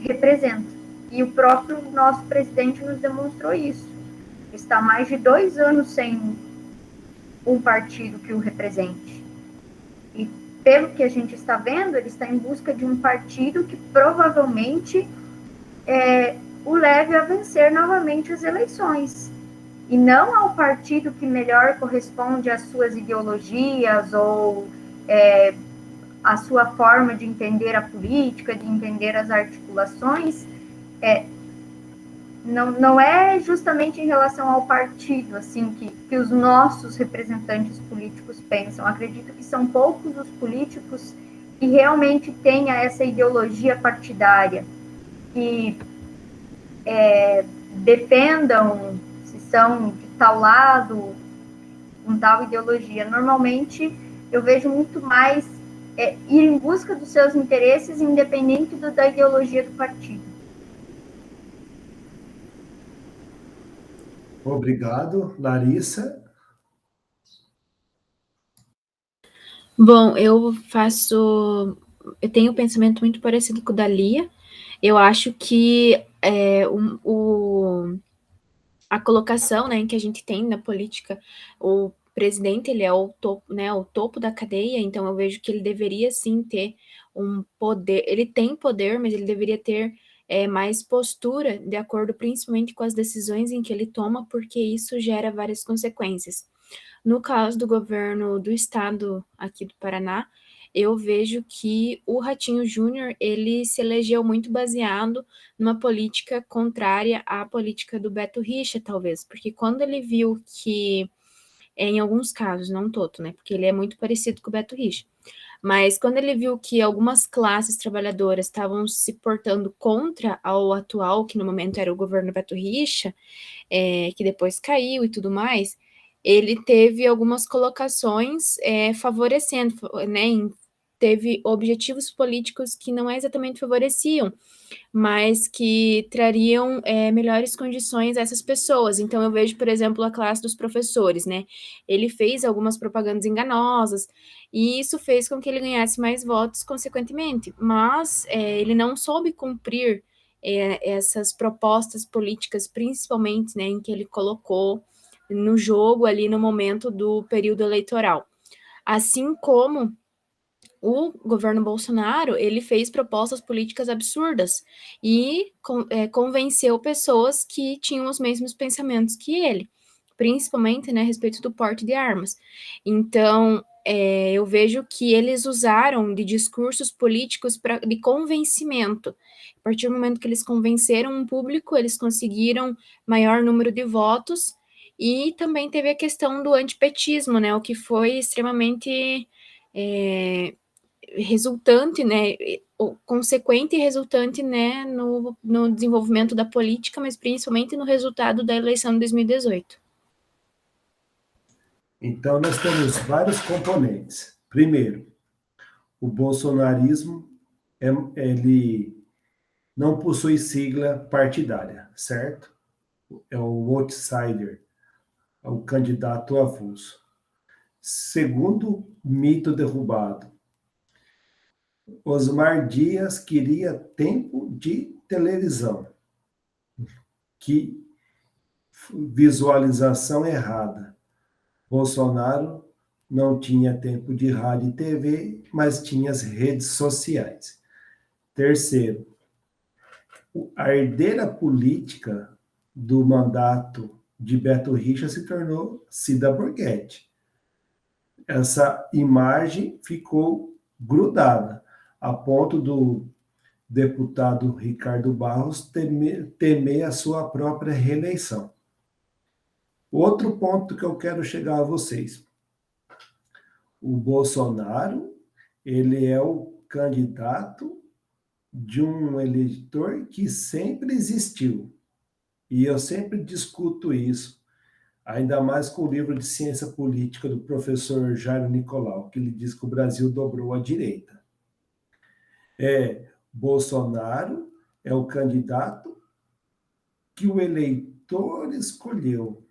representa. E o próprio nosso presidente nos demonstrou isso. Está há mais de 2 anos sem um partido que o represente. E pelo que a gente está vendo, ele está em busca de um partido que provavelmente o leve a vencer novamente as eleições. E não ao partido que melhor corresponde às suas ideologias ou a sua forma de entender a política, de entender as articulações, não é justamente em relação ao partido assim que os nossos representantes políticos pensam. Acredito que são poucos os políticos que realmente tenham essa ideologia partidária, que defendam, se são de tal lado, com tal ideologia. Normalmente, eu vejo muito mais ir em busca dos seus interesses, independente da ideologia do partido. Obrigado. Larissa? Bom, eu faço eu tenho um pensamento muito parecido com o da Lia. Eu acho que a colocação, né, que a gente tem na política, o presidente, ele é o topo, né, o topo da cadeia, então eu vejo que ele deveria sim ter um poder, ele tem poder, mas ele deveria ter mais postura, de acordo principalmente com as decisões em que ele toma, porque isso gera várias consequências. No caso do governo do estado aqui do Paraná, eu vejo que o Ratinho Júnior, ele se elegeu muito baseado numa política contrária à política do Beto Richa, talvez, porque quando ele viu que, em alguns casos, não todo, né, porque ele é muito parecido com o Beto Richa, mas quando ele viu que algumas classes trabalhadoras estavam se portando contra ao atual, que no momento era o governo Beto Richa, que depois caiu e tudo mais, ele teve algumas colocações favorecendo, né, teve objetivos políticos que não exatamente favoreciam, mas que trariam melhores condições a essas pessoas. Então, eu vejo, por exemplo, a classe dos professores, né? Ele fez algumas propagandas enganosas, e isso fez com que ele ganhasse mais votos, consequentemente, mas ele não soube cumprir essas propostas políticas, principalmente, né, em que ele colocou no jogo ali no momento do período eleitoral. Assim como o governo Bolsonaro, ele fez propostas políticas absurdas e convenceu pessoas que tinham os mesmos pensamentos que ele, principalmente, né, a respeito do porte de armas. Então, eu vejo que eles usaram de discursos políticos de convencimento. A partir do momento que eles convenceram um público, eles conseguiram maior número de votos, e também teve a questão do antipetismo, né, o que foi extremamente resultante, né, consequente e resultante, né, no desenvolvimento da política, mas principalmente no resultado da eleição de 2018. Então, nós temos vários componentes. Primeiro, o bolsonarismo, ele não possui sigla partidária, certo? É o outsider, é o candidato avulso. Segundo mito derrubado, Osmar Dias queria tempo de televisão, que visualização errada. Bolsonaro não tinha tempo de rádio e TV, mas tinha as redes sociais. Terceiro, a herdeira política do mandato de Beto Richa se tornou Cida Borghetti. Essa imagem ficou grudada, a ponto do deputado Ricardo Barros temer a sua própria reeleição. Outro ponto que eu quero chegar a vocês. O Bolsonaro, ele é o candidato de um eleitor que sempre existiu. E eu sempre discuto isso, ainda mais com o livro de Ciência Política do professor Jairo Nicolau, que ele diz que o Brasil dobrou à direita. Bolsonaro é o candidato que o eleitor escolheu.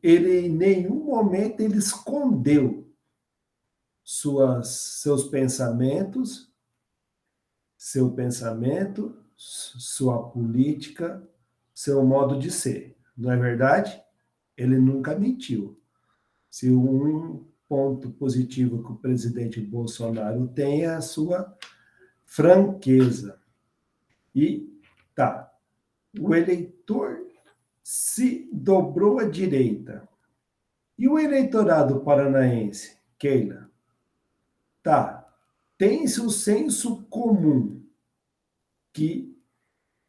Ele, em nenhum momento, ele escondeu seus pensamentos, seu pensamento, sua política, seu modo de ser. Não é verdade? Ele nunca mentiu. Se um ponto positivo que o presidente Bolsonaro tem é a sua franqueza. E o eleitor se dobrou à direita. E o eleitorado paranaense, Keila? Tem-se o senso comum, que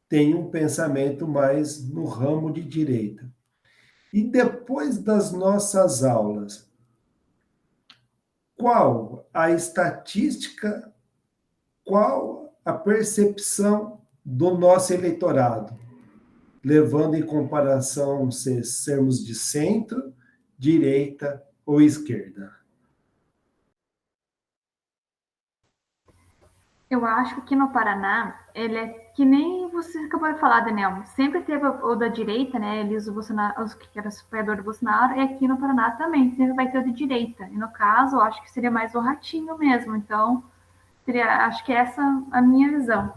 tem um pensamento mais no ramo de direita. E depois das nossas aulas, qual a estatística, qual a percepção do nosso eleitorado, levando em comparação se sermos de centro, direita ou esquerda? Eu acho que aqui no Paraná, ele é que nem você acabou de falar, Daniel. Sempre teve o da direita, né? Eles, o Bolsonaro, os que era apoiador do Bolsonaro, e aqui no Paraná também sempre vai ter o de direita. E no caso, eu acho que seria mais o Ratinho mesmo. Então, Acho que essa é a minha visão.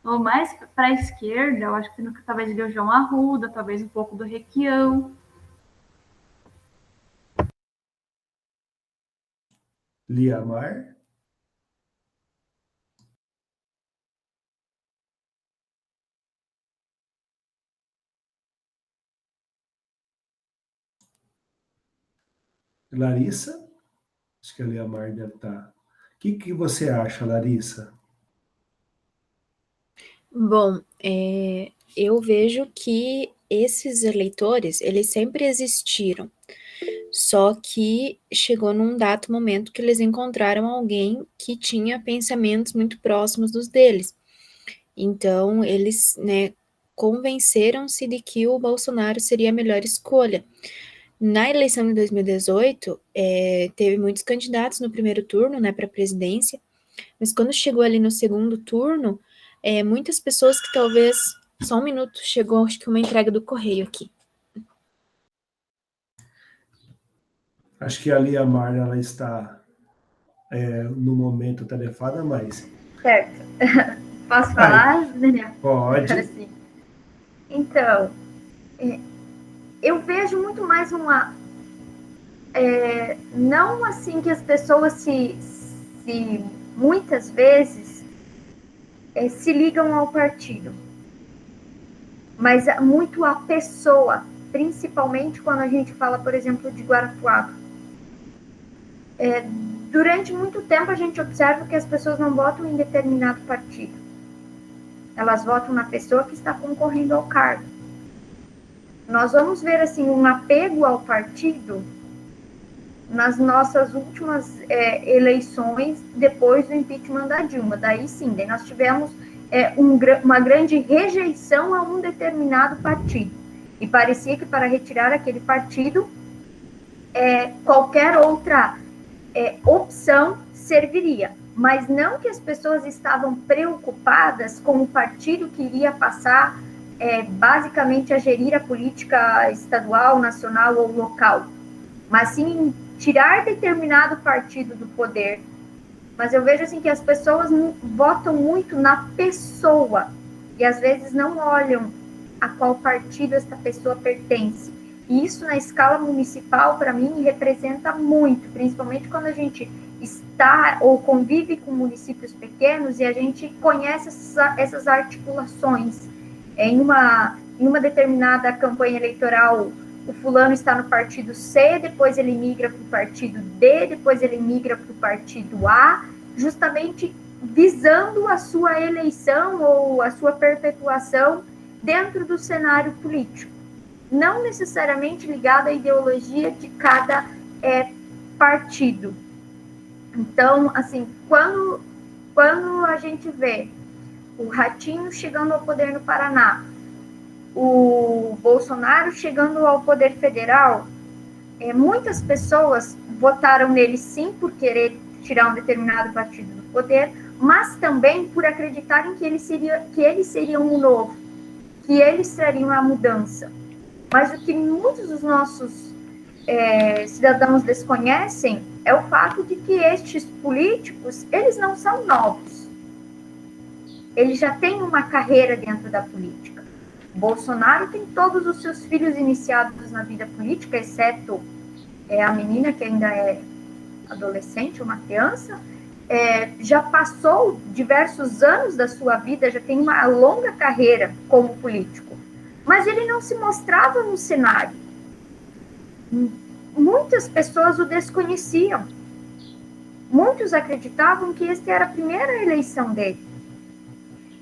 Ou mais para a esquerda, eu acho que talvez ele é o João Arruda, talvez um pouco do Requião. Liamar? Larissa? Acho que a Liamar deve estar. O que você acha, Larissa? Bom, eu vejo que esses eleitores, eles sempre existiram, só que chegou num dado momento que eles encontraram alguém que tinha pensamentos muito próximos dos deles. Então, eles, né, convenceram-se de que o Bolsonaro seria a melhor escolha. Na eleição de 2018, teve muitos candidatos no primeiro turno, né, para a presidência, mas quando chegou ali no segundo turno, muitas pessoas que talvez... Só um minuto, chegou acho que uma entrega do correio aqui. Acho que a Liamar ela está no momento tarefada, mas... Certo. Posso falar, Daniel? Pode. Assim. Então, eu vejo muito mais uma... não assim que as pessoas se muitas vezes se ligam ao partido, mas muito a pessoa, principalmente quando a gente fala, por exemplo, de Guarapuava. Durante muito tempo a gente observa que as pessoas não votam em determinado partido. Elas votam na pessoa que está concorrendo ao cargo. Nós vamos ver assim um apego ao partido nas nossas últimas eleições depois do impeachment da Dilma. Daí sim, daí nós tivemos uma grande rejeição a um determinado partido. E parecia que para retirar aquele partido, qualquer outra opção serviria. Mas não que as pessoas estavam preocupadas com o partido que iria passar basicamente a gerir a política estadual, nacional ou local, mas sim tirar determinado partido do poder. Mas eu vejo assim que as pessoas votam muito na pessoa e às vezes não olham a qual partido esta pessoa pertence. E isso na escala municipal, para mim, representa muito, principalmente quando a gente está ou convive com municípios pequenos e a gente conhece essas articulações. Em uma determinada campanha eleitoral, o fulano está no partido C, depois ele migra para o partido D, depois ele migra para o partido A, justamente visando a sua eleição ou a sua perpetuação dentro do cenário político. Não necessariamente ligado à ideologia de cada partido. Então, assim, quando a gente vê o Ratinho chegando ao poder no Paraná, o Bolsonaro chegando ao poder federal, muitas pessoas votaram nele sim por querer tirar um determinado partido do poder, mas também por acreditarem que eles seriam um novo, que eles trariam a mudança. Mas o que muitos dos nossos cidadãos desconhecem é o fato de que estes políticos, eles não são novos. Eles já têm uma carreira dentro da política. Bolsonaro tem todos os seus filhos iniciados na vida política, exceto a menina que ainda é adolescente, uma criança, já passou diversos anos da sua vida, já tem uma longa carreira como político. Mas ele não se mostrava no cenário. Muitas pessoas o desconheciam. Muitos acreditavam que esta era a primeira eleição dele.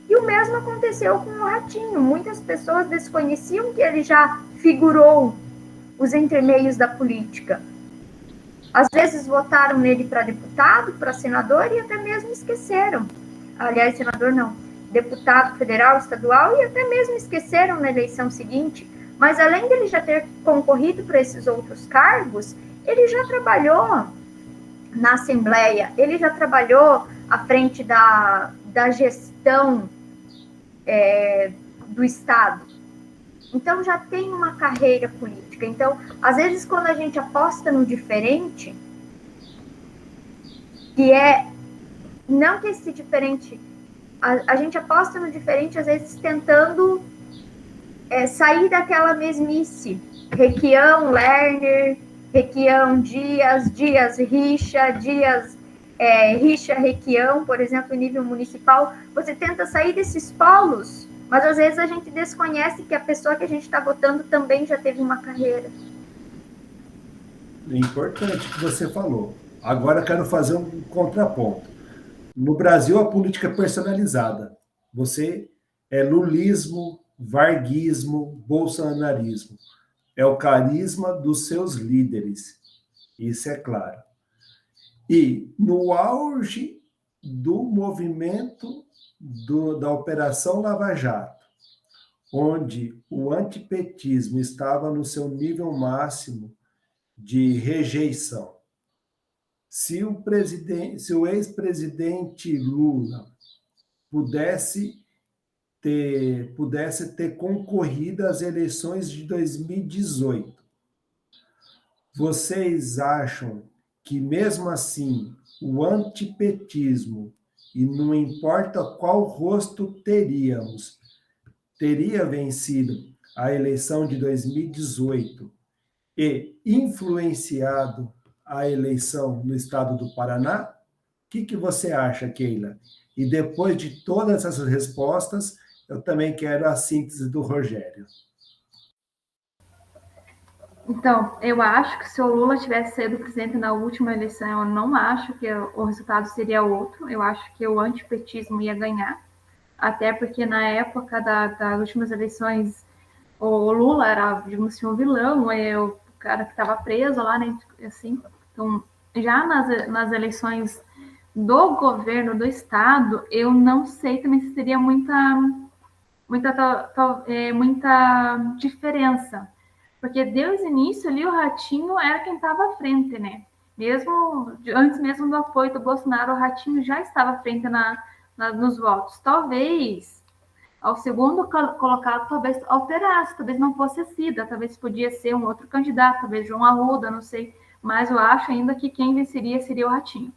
E o mesmo aconteceu com o Ratinho. Muitas pessoas desconheciam que ele já figurou os entremeios da política. Às vezes votaram nele para deputado, para senador e até mesmo esqueceram. Aliás, senador não, deputado federal, estadual e até mesmo esqueceram na eleição seguinte. Mas além dele já ter concorrido para esses outros cargos, ele já trabalhou na Assembleia, ele já trabalhou à frente da gestão do Estado. Então, já tem uma carreira política. Então, às vezes, quando a gente aposta no diferente, que é não que esse diferente... A gente aposta no diferente, às vezes, tentando sair daquela mesmice. Requião, Lerner, Requião, Dias, Dias, Richa, Dias, Richa, Requião, por exemplo, em nível municipal. Você tenta sair desses polos, mas às vezes a gente desconhece que a pessoa que a gente está votando também já teve uma carreira. É importante o que você falou. Agora eu quero fazer um contraponto. No Brasil, a política é personalizada. Você é lulismo, varguismo, bolsonarismo. É o carisma dos seus líderes. Isso é claro. E no auge do movimento da Operação Lava Jato, onde o antipetismo estava no seu nível máximo de rejeição, se o ex-presidente Lula pudesse ter concorrido às eleições de 2018, vocês acham que, mesmo assim, o antipetismo, e não importa qual rosto teria vencido a eleição de 2018 e influenciado a eleição no estado do Paraná? O que você acha, Keila? E depois de todas essas respostas, eu também quero a síntese do Rogério. Então, eu acho que se o Lula tivesse sido presidente na última eleição, eu não acho que o resultado seria outro. Eu acho que o antipetismo ia ganhar. Até porque na época das últimas eleições, o Lula era, digamos assim, um vilão, o cara que estava preso lá, né? Assim. Então, já nas eleições do governo do estado, eu não sei também se teria muita diferença. Porque desde o início ali o Ratinho era quem estava à frente, né? Antes mesmo do apoio do Bolsonaro, o Ratinho já estava à frente nos votos. Talvez ao segundo colocado talvez alterasse, talvez não fosse a Cida, talvez podia ser um outro candidato, talvez João Arruda, não sei. Mas eu acho ainda que quem venceria seria o Ratinho.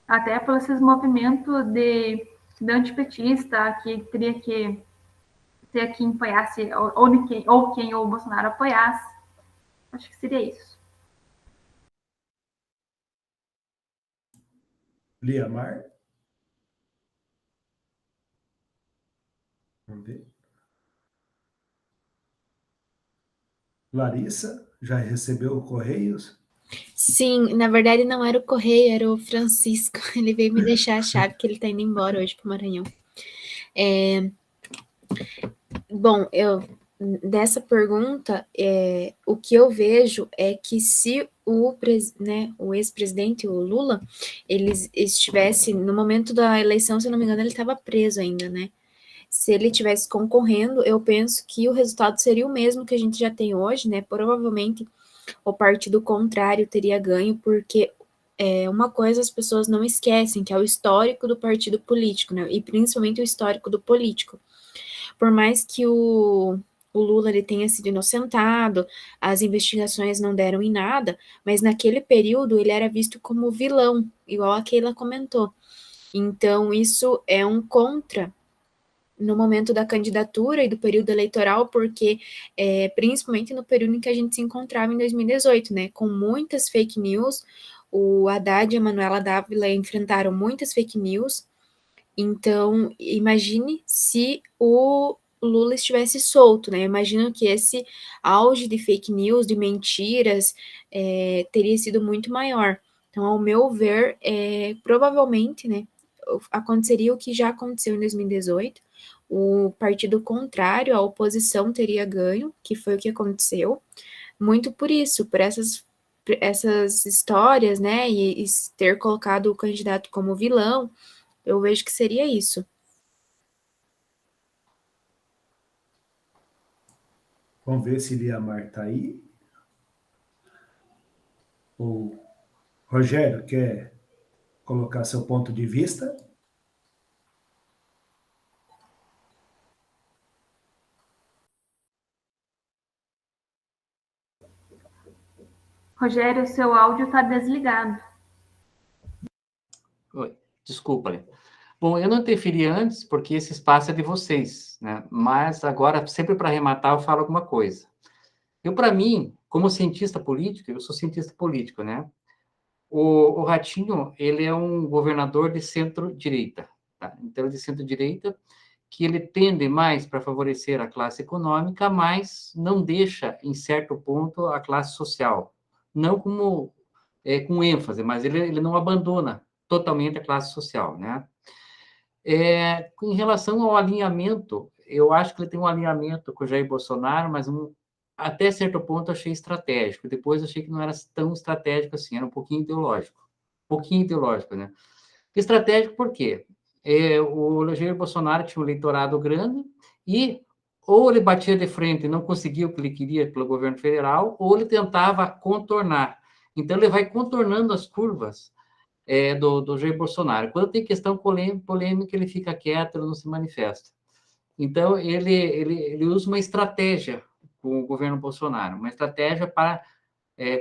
Até por esses movimentos de antipetista que teria que ter quem apoiasse, ou quem o Bolsonaro apoiasse. Acho que seria isso. Liamar? Vamos ver. Larissa, já recebeu Correios? Sim, na verdade não era o Correio, era o Francisco. Ele veio me deixar a chave que ele está indo embora hoje para o Maranhão. Bom, dessa pergunta, o que eu vejo é que se o ex-presidente, o Lula, ele estivesse, no momento da eleição, se eu não me engano, ele estava preso ainda, né? Se ele estivesse concorrendo, eu penso que o resultado seria o mesmo que a gente já tem hoje, né? Provavelmente o partido contrário teria ganho, porque uma coisa as pessoas não esquecem, que é o histórico do partido político, né? E principalmente o histórico do político. Por mais que o Lula ele tenha sido inocentado, as investigações não deram em nada, mas naquele período ele era visto como vilão, igual a Keila comentou. Então, isso é um contra no momento da candidatura e do período eleitoral, porque principalmente no período em que a gente se encontrava em 2018, né, com muitas fake news, o Haddad e a Manuela Dávila enfrentaram muitas fake news. Então, imagine se o Lula estivesse solto, né? Eu imagino que esse auge de fake news, de mentiras, teria sido muito maior. Então, ao meu ver, provavelmente, né, aconteceria o que já aconteceu em 2018. O partido contrário, a oposição, teria ganho, que foi o que aconteceu. Muito por isso, por essas histórias, né, e ter colocado o candidato como vilão. Eu vejo que seria isso. Vamos ver se Liamar está aí. O Rogério quer colocar seu ponto de vista? Rogério, seu áudio está desligado. Oi. Desculpa, Lê. Bom, eu não interferi antes, porque esse espaço é de vocês, né? Mas agora, sempre para arrematar, eu falo alguma coisa. Eu, para mim, como cientista político, eu sou cientista político, né? O Ratinho, ele é um governador de centro-direita, tá? Então, de centro-direita, que ele tende mais para favorecer a classe econômica, mas não deixa, em certo ponto, a classe social. Não como com ênfase, mas ele não abandona totalmente a classe social, né? Em relação ao alinhamento, eu acho que ele tem um alinhamento com o Jair Bolsonaro, mas até certo ponto eu achei estratégico. Depois eu achei que não era tão estratégico assim, era um pouquinho ideológico. Um pouquinho ideológico, né? Estratégico por quê? O Jair Bolsonaro tinha um eleitorado grande e ou ele batia de frente e não conseguia o que ele queria pelo governo federal, ou ele tentava contornar. Então, ele vai contornando as curvas do Jair Bolsonaro. Quando tem questão polêmica, ele fica quieto, ele não se manifesta. Então, ele usa uma estratégia com o governo Bolsonaro, uma estratégia para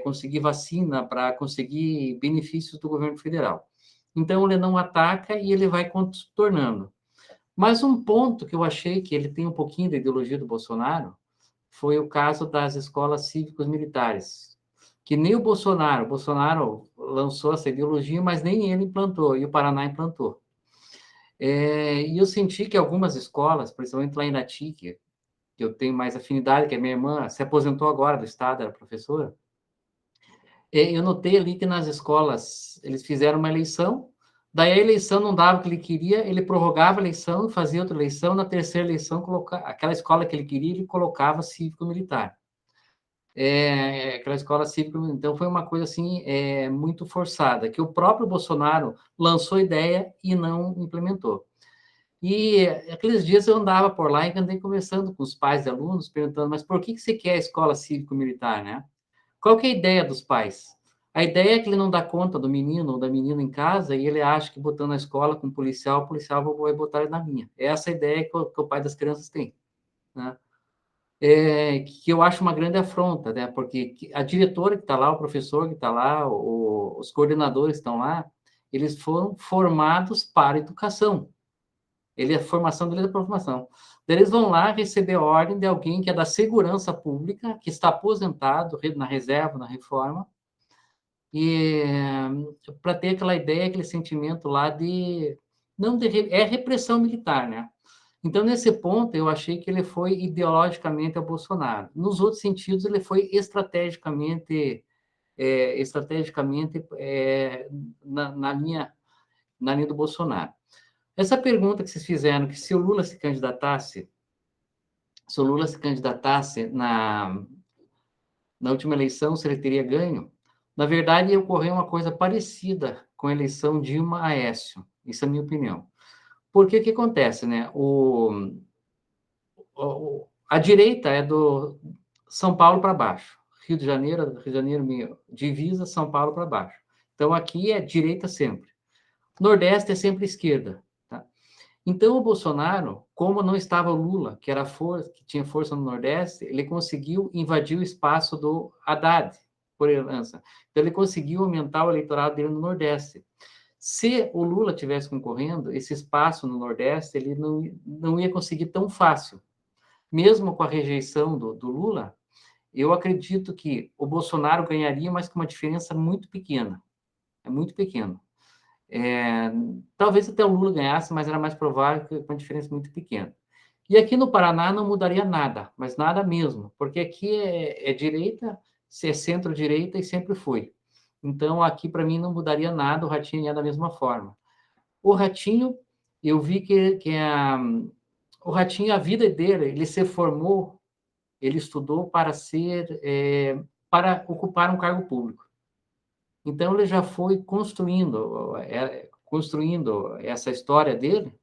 conseguir vacina, para conseguir benefícios do governo federal. Então, ele não ataca e ele vai contornando. Mas um ponto que eu achei que ele tem um pouquinho da ideologia do Bolsonaro foi o caso das escolas cívicos militares, que nem o Bolsonaro lançou essa ideologia, mas nem ele implantou, e o Paraná implantou. E eu senti que algumas escolas, principalmente lá em Irati, que eu tenho mais afinidade, que a minha irmã se aposentou agora do Estado, era professora, eu notei ali que nas escolas eles fizeram uma eleição, daí a eleição não dava o que ele queria, ele prorrogava a eleição, fazia outra eleição, na terceira eleição, aquela escola que ele queria, ele colocava cívico-militar. Aquela escola cívica, então foi uma coisa assim muito forçada, que o próprio Bolsonaro lançou ideia e não implementou. E aqueles dias eu andava por lá e andei conversando com os pais de alunos, perguntando, mas por que você quer a escola cívico-militar, né? Qual que é a ideia dos pais? A ideia é que ele não dá conta do menino ou da menina em casa e ele acha que botando na escola com o policial vai botar ele na linha. É essa a ideia que o pai das crianças tem, né? Que eu acho uma grande afronta, né? Porque a diretora que está lá, o professor que está lá, os coordenadores que estão lá, eles foram formados para a educação. A formação deles é para a formação. Eles vão lá receber ordem de alguém que é da segurança pública, que está aposentado na reserva, na reforma, e para ter aquela ideia, aquele sentimento lá de... não de, repressão militar, né? Então, nesse ponto, eu achei que ele foi ideologicamente ao Bolsonaro. Nos outros sentidos, ele foi estrategicamente na linha do Bolsonaro. Essa pergunta que vocês fizeram, que se o Lula se candidatasse na última eleição, se ele teria ganho, na verdade, ocorreu uma coisa parecida com a eleição Dilma-Aécio. Isso é a minha opinião. Porque o que acontece, né? A direita é do São Paulo para baixo. Rio de Janeiro, divisa São Paulo para baixo. Então, aqui é direita sempre. Nordeste é sempre esquerda. Tá? Então, o Bolsonaro, como não estava o Lula, que tinha força no Nordeste, ele conseguiu invadir o espaço do Haddad, por herança. Então, ele conseguiu aumentar o eleitorado dele no Nordeste. Se o Lula tivesse concorrendo, esse espaço no Nordeste, ele não ia conseguir tão fácil. Mesmo com a rejeição do Lula, eu acredito que o Bolsonaro ganharia, mas com uma diferença muito pequena. É muito pequeno. Talvez até o Lula ganhasse, mas era mais provável que com uma diferença muito pequena. E aqui no Paraná não mudaria nada, mas nada mesmo, porque aqui é direita, é centro-direita e sempre foi. Então, aqui, para mim, não mudaria nada, o Ratinho ia da mesma forma. O Ratinho, eu vi o Ratinho, a vida dele, ele se formou, ele estudou para ocupar um cargo público. Então, ele já foi construindo essa história dele,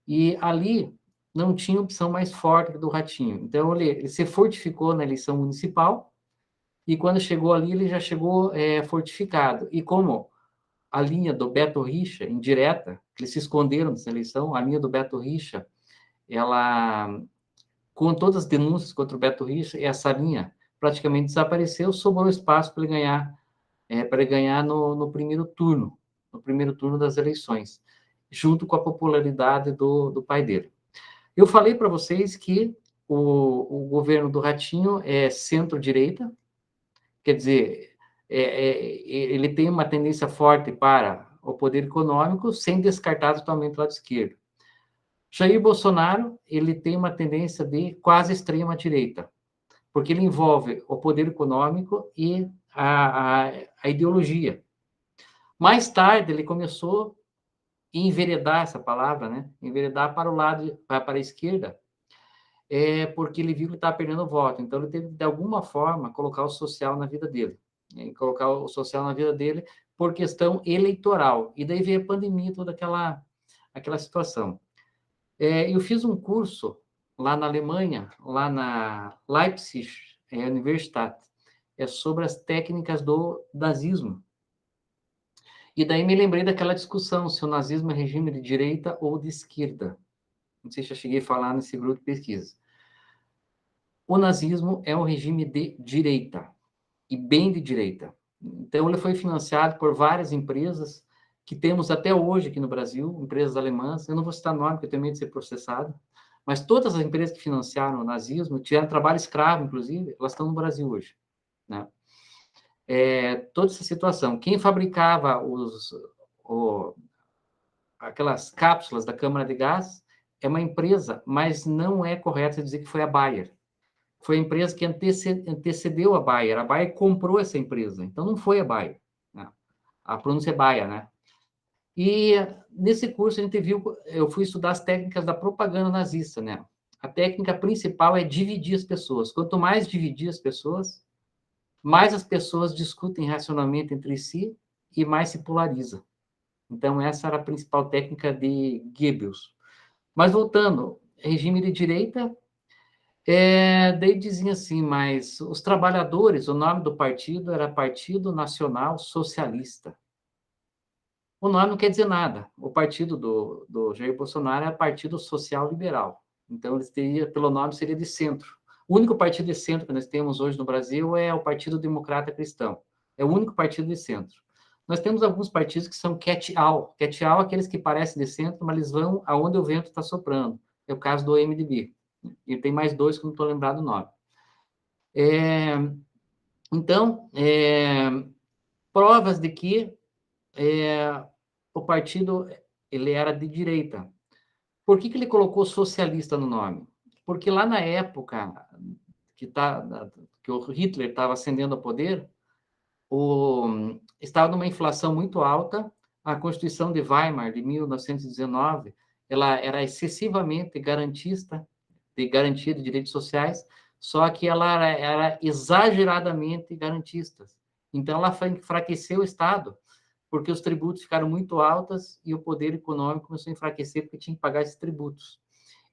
e ali não tinha opção mais forte do Ratinho. Então, ele se fortificou na eleição municipal, e quando chegou ali, ele já chegou fortificado. E como a linha do Beto Richa, indireta, que eles se esconderam nessa eleição, a linha do Beto Richa, ela, com todas as denúncias contra o Beto Richa, essa linha praticamente desapareceu, sobrou espaço para ele ganhar no primeiro turno. no primeiro turno das eleições, junto com a popularidade do pai dele. Eu falei para vocês que o governo do Ratinho é centro-direita, quer dizer, ele tem uma tendência forte para o poder econômico, sem descartar totalmente o lado esquerdo. Jair Bolsonaro, ele tem uma tendência de quase extrema-direita, porque ele envolve o poder econômico e a ideologia. Mais tarde, ele começou a enveredar essa palavra, né? Enveredar para o lado, para a esquerda, porque ele viu que estava perdendo voto. Então, ele teve, de alguma forma, colocar o social na vida dele. Colocar o social na vida dele por questão eleitoral. E daí veio a pandemia, toda aquela situação. Eu fiz um curso lá na Alemanha, lá na Leipzig Universität, sobre as técnicas do nazismo. E daí me lembrei daquela discussão, se o nazismo é regime de direita ou de esquerda. Não sei se eu cheguei a falar nesse grupo de pesquisa. O nazismo é um regime de direita, e bem de direita. Então, ele foi financiado por várias empresas que temos até hoje aqui no Brasil, empresas alemãs. Eu não vou citar nome, porque eu tenho medo de ser processado, mas todas as empresas que financiaram o nazismo, tiveram trabalho escravo, inclusive, elas estão no Brasil hoje, né? Toda essa situação. Quem fabricava aquelas cápsulas da câmara de gás é uma empresa, mas não é correto dizer que foi a Bayer. Foi a empresa que antecedeu a Bayer. A Bayer comprou essa empresa, então não foi a Bayer, né? A pronúncia é Bayer, né? E nesse curso a gente viu, eu fui estudar as técnicas da propaganda nazista, né? A técnica principal é dividir as pessoas. Quanto mais dividir as pessoas, mais as pessoas discutem racionalmente entre si e mais se polariza. Então, essa era a principal técnica de Goebbels. Mas, voltando, regime de direita, daí dizia assim, mas os trabalhadores, o nome do partido era Partido Nacional Socialista. O nome não quer dizer nada. O partido do Jair Bolsonaro é Partido Social Liberal. Então, eles teriam, pelo nome, seria de centro. O único partido de centro que nós temos hoje no Brasil é o Partido Democrata Cristão. É o único partido de centro. Nós temos alguns partidos que são catch-all. Catch-all é aqueles que parecem de centro, mas eles vão aonde o vento está soprando. É o caso do MDB. E tem mais dois que eu não estou lembrado do nome. Então, provas de que o partido ele era de direita. Por que ele colocou socialista no nome? Porque lá na época que o Hitler estava ascendendo ao poder, estava numa inflação muito alta. A Constituição de Weimar, de 1919, ela era excessivamente garantista, de garantia de direitos sociais, só que ela era exageradamente garantista. Então, ela enfraqueceu o Estado, porque os tributos ficaram muito altos e o poder econômico começou a enfraquecer porque tinha que pagar esses tributos.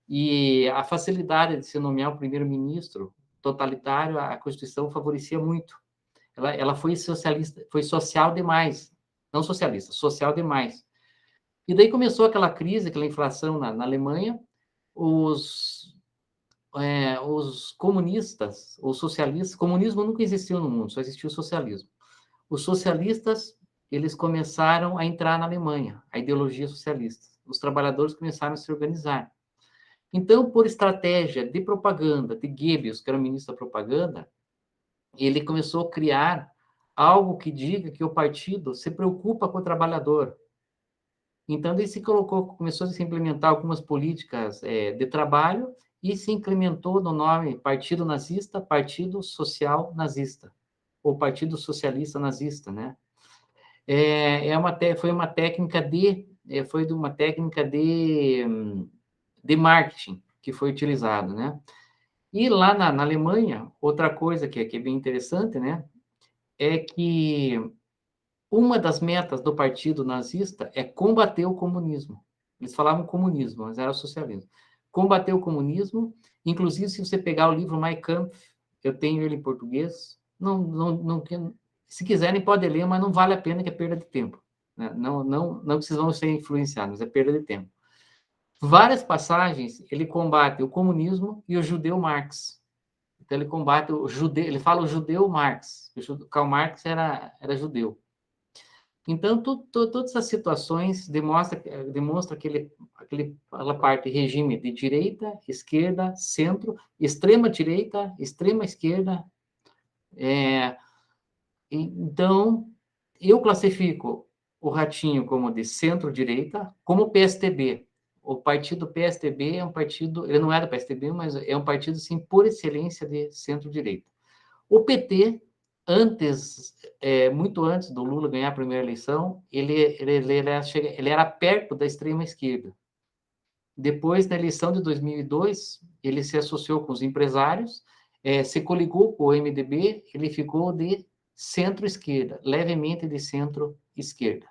E a facilidade de se nomear o primeiro-ministro totalitário, a Constituição favorecia muito. Ela foi socialista, foi social demais, não socialista, social demais. E daí começou aquela crise, aquela inflação na Alemanha. Os comunistas, ou socialistas, comunismo nunca existiu no mundo, só existiu o socialismo. Os socialistas, eles começaram a entrar na Alemanha, a ideologia socialista. Os trabalhadores começaram a se organizar. Então, por estratégia de propaganda de Goebbels, que era o ministro da propaganda, ele começou a criar algo que diga que o partido se preocupa com o trabalhador. Então, ele começou a se implementar algumas políticas de trabalho e se implementou no nome Partido Nazista, Partido Social Nazista, ou Partido Socialista Nazista, né? Foi uma técnica de marketing que foi utilizado, né? E lá na Alemanha, outra coisa que é bem interessante, né, é que uma das metas do partido nazista é combater o comunismo. Eles falavam comunismo, mas era socialismo. Combater o comunismo, inclusive se você pegar o livro Mein Kampf, eu tenho ele em português, se quiserem podem ler, mas não vale a pena, que é perda de tempo, né? Não que vocês vão ser influenciados, mas é perda de tempo. Várias passagens, ele combate o comunismo e o judeu Marx. Então, ele combate o judeu, ele fala o judeu Marx. O Karl Marx era judeu. Então, todas as situações demonstra aquela parte regime de direita, esquerda, centro, extrema direita, extrema esquerda. Então, eu classifico o Ratinho como de centro-direita, como PSTB. O partido PSTB é um partido, ele não é do PSTB, mas é um partido, sim, por excelência de centro-direita. O PT, muito antes do Lula ganhar a primeira eleição, ele era perto da extrema-esquerda. Depois, na eleição de 2002, ele se associou com os empresários, se coligou com o MDB, ele ficou de centro-esquerda, levemente de centro-esquerda.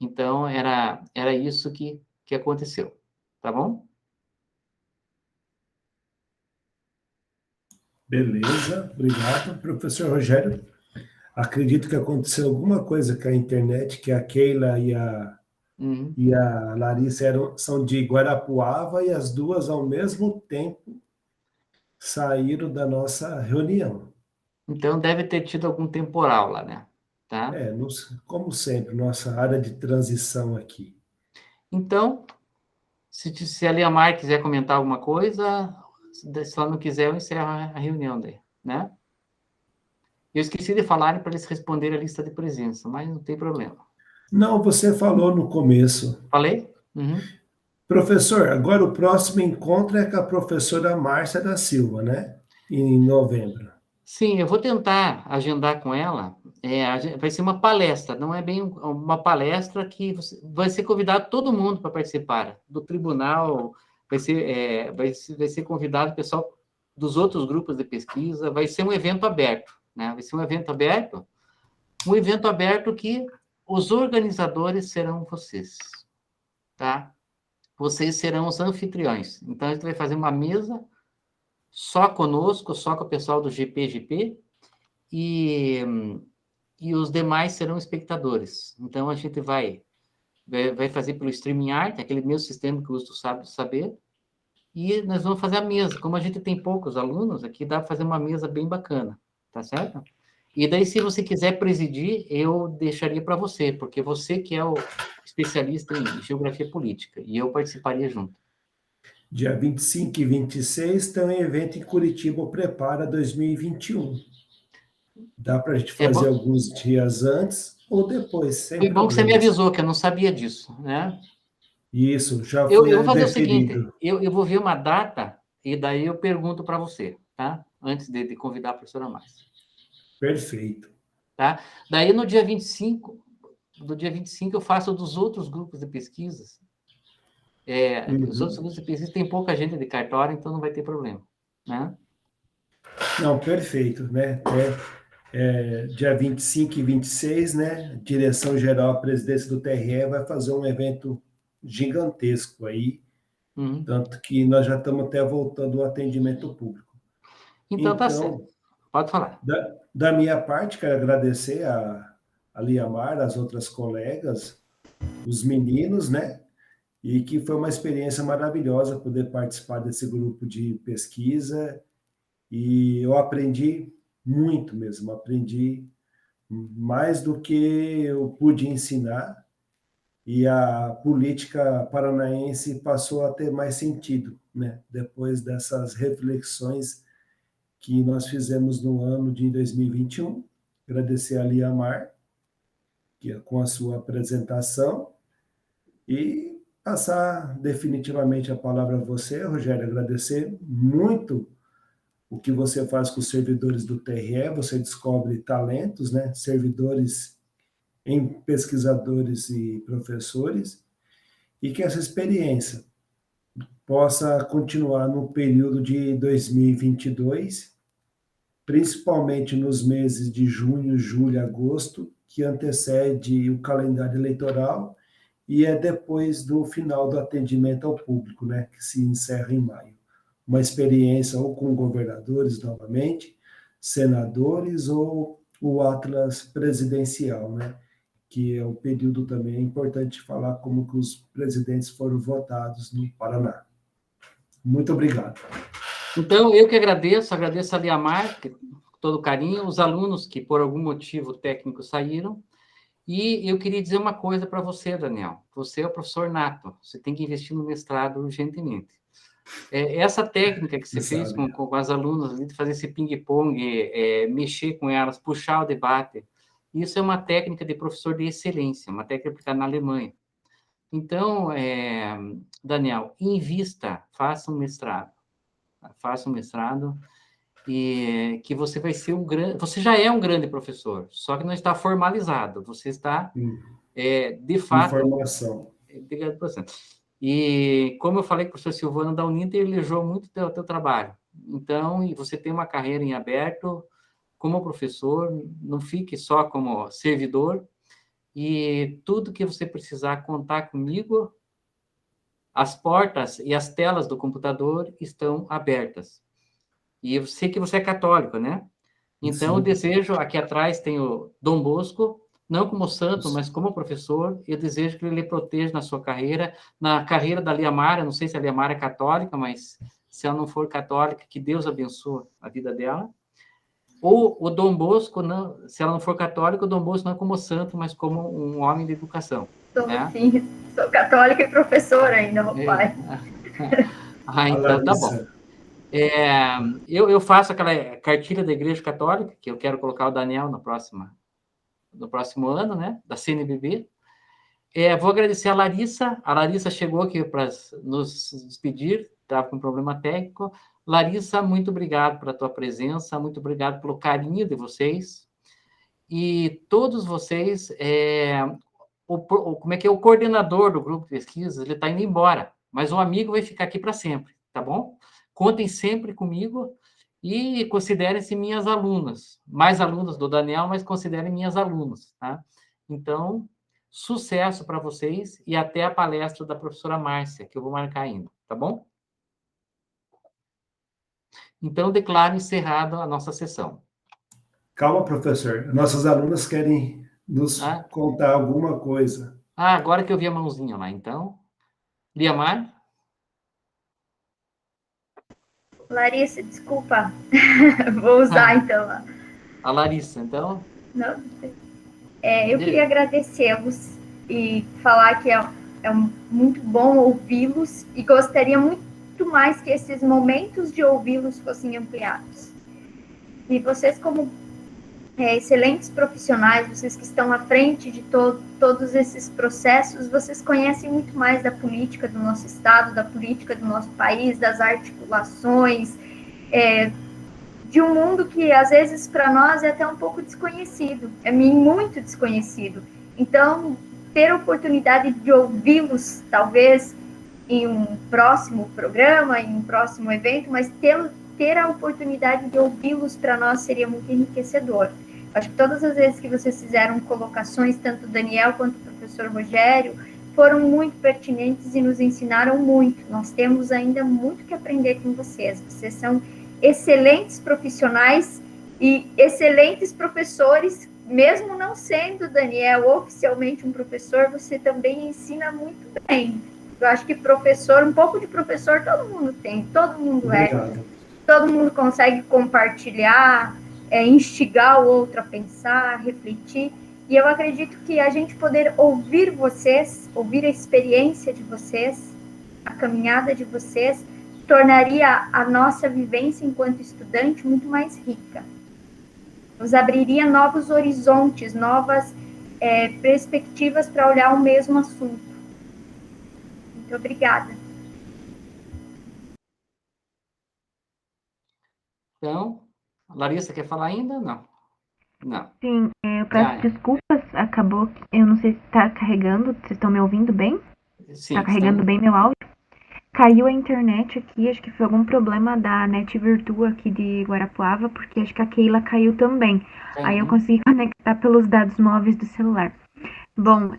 Então, era isso que aconteceu. Tá bom? Beleza, obrigado. Professor Rogério, acredito que aconteceu alguma coisa com a internet, que a Keila e a Larissa são de Guarapuava e as duas, ao mesmo tempo, saíram da nossa reunião. Então, deve ter tido algum temporal lá, né? Tá? Como sempre, nossa área de transição aqui. Então, se a Liamar quiser comentar alguma coisa, se ela não quiser, eu encerro a reunião daí, né? Eu esqueci de falar para eles responderem a lista de presença, mas não tem problema. Não, você falou no começo. Falei? Uhum. Professor, agora o próximo encontro é com a professora Márcia da Silva, né? Em novembro. Sim, eu vou tentar agendar com ela. Vai ser uma palestra, não é bem uma palestra que vai ser convidado todo mundo para participar. Do tribunal, vai ser convidado o pessoal dos outros grupos de pesquisa, vai ser um evento aberto, né? Vai ser um evento aberto que os organizadores serão vocês, tá? Vocês serão os anfitriões. Então, a gente vai fazer uma mesa só conosco, só com o pessoal do GPGP, e os demais serão espectadores. Então, a gente vai fazer pelo StreamYard, aquele mesmo sistema que o Augusto sabe saber, e nós vamos fazer a mesa. Como a gente tem poucos alunos, aqui dá para fazer uma mesa bem bacana, tá certo? E daí, se você quiser presidir, eu deixaria para você, porque você que é o especialista em geografia política, e eu participaria junto. Dia 25 e 26 tem um evento em Curitiba, o Prepara 2021. Dá para a gente fazer alguns dias antes ou depois, sem Foi bom que você me avisou, que eu não sabia disso, né? Isso, já eu foi vou fazer definido. O seguinte, eu vou ver uma data e daí eu pergunto para você, tá? Antes de convidar a professora Márcia. Perfeito. Tá? Daí, no dia 25, eu faço dos outros grupos de pesquisas. Os outros grupos de pesquisa tem pouca gente de cartório, então não vai ter problema, né? Não, perfeito, né? Dia 25 e 26, né? Direção-Geral, a presidência do TRE vai fazer um evento gigantesco aí, tanto que nós já estamos até voltando ao atendimento público. Então, tá certo. Pode falar. Da minha parte, quero agradecer a Liamar, as outras colegas, os meninos, né? E que foi uma experiência maravilhosa poder participar desse grupo de pesquisa. E eu aprendi muito mesmo, aprendi mais do que eu pude ensinar. E a política paranaense passou a ter mais sentido, né? Depois dessas reflexões que nós fizemos no ano de 2021. Agradecer a Liamar, com a sua apresentação, e passar definitivamente a palavra a você, Rogério, agradecer muito o que você faz com os servidores do TRE, você descobre talentos, né? Servidores em pesquisadores e professores, e que essa experiência possa continuar no período de 2022, principalmente nos meses de junho, julho e agosto, que antecede o calendário eleitoral e é depois do final do atendimento ao público, né, que se encerra em maio. Uma experiência ou com governadores novamente, senadores ou o Atlas presidencial, né, que é um período também importante falar como que os presidentes foram votados no Paraná. Muito obrigado. Então, eu que agradeço a Liamar, com todo carinho, os alunos que por algum motivo técnico saíram, E eu queria dizer uma coisa para você, Daniel. Você é o professor nato, você tem que investir no mestrado urgentemente. Essa técnica que você fez sabe? com as alunas, de fazer esse ping-pong, mexer com elas, puxar o debate, isso é uma técnica de professor de excelência, uma técnica aplicada na Alemanha. Então, Daniel, invista, faça um mestrado, e que você vai ser você já é um grande professor, só que não está formalizado, você está, de fato, Informação. obrigado por você. E, como eu falei com o professor Silvano da Uninter, ele elogiou muito o teu trabalho. Então, e você tem uma carreira em aberto como professor, não fique só como servidor, e tudo que você precisar contar comigo, as portas e as telas do computador estão abertas. E eu sei que você é católico, né? Então, eu Sim. desejo, aqui atrás tem o Dom Bosco, não como santo, mas como professor, eu desejo que ele lhe proteja na sua carreira, na carreira da Lia Mara, não sei se a Lia Mara é católica, mas se ela não for católica, que Deus abençoe a vida dela. Ou o Dom Bosco, não, se ela não for católica, o Dom Bosco não é como santo, mas como um homem de educação. Né? Sim, sou católica e professora ainda, meu pai. Então tá bom. Eu faço aquela cartilha da Igreja Católica, que eu quero colocar o Daniel no próximo ano, né, da CNBB. Vou agradecer a Larissa. A Larissa chegou aqui para nos despedir, estava com um problema técnico. Larissa, muito obrigado pela tua presença, muito obrigado pelo carinho de vocês. E todos vocês, como é que é o coordenador do grupo de pesquisa, ele está indo embora, mas um amigo vai ficar aqui para sempre, tá bom? Contem sempre comigo e considerem-se minhas alunas, mais alunas do Daniel, mas considerem minhas alunas, tá? Então, sucesso para vocês e até a palestra da professora Márcia, que eu vou marcar ainda, tá bom? Então, declaro encerrada a nossa sessão. Calma, professor. Nossas alunas querem nos contar alguma coisa. Agora que eu vi a mãozinha lá, então. Liamar? Larissa, desculpa. Vou usar, então. A Larissa, então. Não, eu queria agradecê-los e falar que é muito bom ouvi-los e gostaria muito mais que esses momentos de ouvi-los fossem ampliados. E vocês, como excelentes profissionais, vocês que estão à frente de todos esses processos, vocês conhecem muito mais da política do nosso Estado, da política do nosso país, das articulações, de um mundo que, às vezes, para nós é até um pouco desconhecido, muito desconhecido. Então, ter a oportunidade de ouvi-los, talvez, em um próximo programa, em um próximo evento, mas ter a oportunidade de ouvi-los para nós seria muito enriquecedor. Acho que todas as vezes que vocês fizeram colocações, tanto o Daniel quanto o professor Rogério, foram muito pertinentes e nos ensinaram muito. Nós temos ainda muito que aprender com vocês. Vocês são excelentes profissionais e excelentes professores, mesmo não sendo, Daniel, oficialmente um professor, você também ensina muito bem. Eu acho que professor, um pouco de professor todo mundo tem, todo mundo todo mundo consegue compartilhar, instigar o outro a pensar, refletir, e eu acredito que a gente poder ouvir vocês, ouvir a experiência de vocês, a caminhada de vocês, tornaria a nossa vivência enquanto estudante muito mais rica. Nos abriria novos horizontes, novas perspectivas para olhar o mesmo assunto. Muito obrigada. Então, Larissa, quer falar ainda? Não. Sim, eu peço desculpas, acabou, eu não sei se está carregando, vocês estão me ouvindo bem? Sim. Está carregando bem meu áudio? Caiu a internet aqui, acho que foi algum problema da net virtua aqui de Guarapuava, porque acho que a Keila caiu também. Aí eu consegui conectar pelos dados móveis do celular. Bom,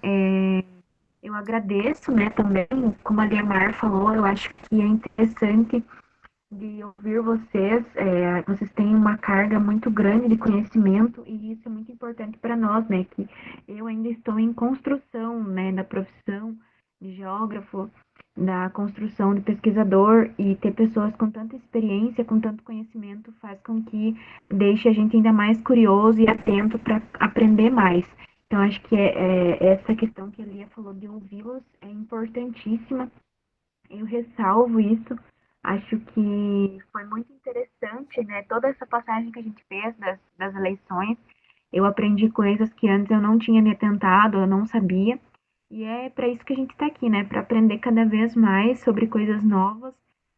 eu agradeço, né, também, como a Liamar falou, eu acho que é interessante de ouvir vocês, vocês têm uma carga muito grande de conhecimento e isso é muito importante para nós, né, que eu ainda estou em construção, né, da profissão de geógrafo, da construção de pesquisador, e ter pessoas com tanta experiência, com tanto conhecimento, faz com que deixe a gente ainda mais curioso e atento para aprender mais. Então, acho que essa questão que a Lia falou de ouvi-los é importantíssima. Eu ressalvo isso. Acho que foi muito interessante, né? Toda essa passagem que a gente fez das eleições. Eu aprendi coisas que antes eu não tinha me atentado, eu não sabia. E é para isso que a gente está aqui, né? Para aprender cada vez mais sobre coisas novas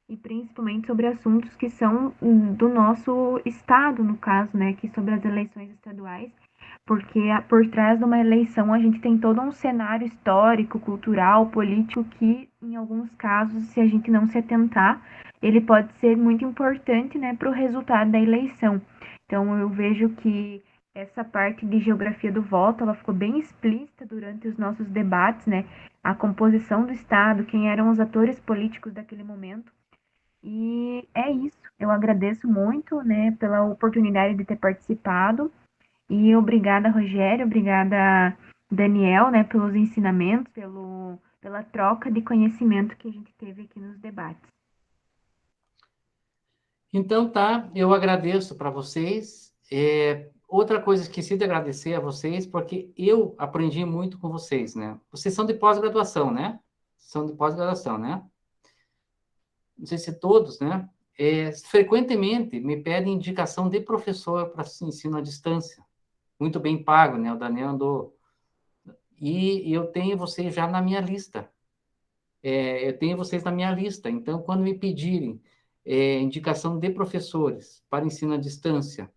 e principalmente sobre assuntos que são do nosso estado, no caso, né? Que sobre as eleições estaduais, porque por trás de uma eleição a gente tem todo um cenário histórico, cultural, político que, em alguns casos, se a gente não se atentar, ele pode ser muito importante, né, para o resultado da eleição. Então, eu vejo que essa parte de geografia do voto, ela ficou bem explícita durante os nossos debates, né, a composição do Estado, quem eram os atores políticos daquele momento. E é isso. Eu agradeço muito, né, pela oportunidade de ter participado. E obrigada, Rogério, obrigada, Daniel, né, pelos ensinamentos, pela troca de conhecimento que a gente teve aqui nos debates. Então tá, eu agradeço para vocês. Outra coisa, esqueci de agradecer a vocês, porque eu aprendi muito com vocês, né? Vocês são de pós-graduação, né? São de pós-graduação, né? Não sei se todos, né? Frequentemente me pedem indicação de professor para ensino à distância. Muito bem pago, né? O Daniel andou. E eu tenho vocês já na minha lista. Eu tenho vocês na minha lista. Então, quando me pedirem indicação de professores para ensino à distância,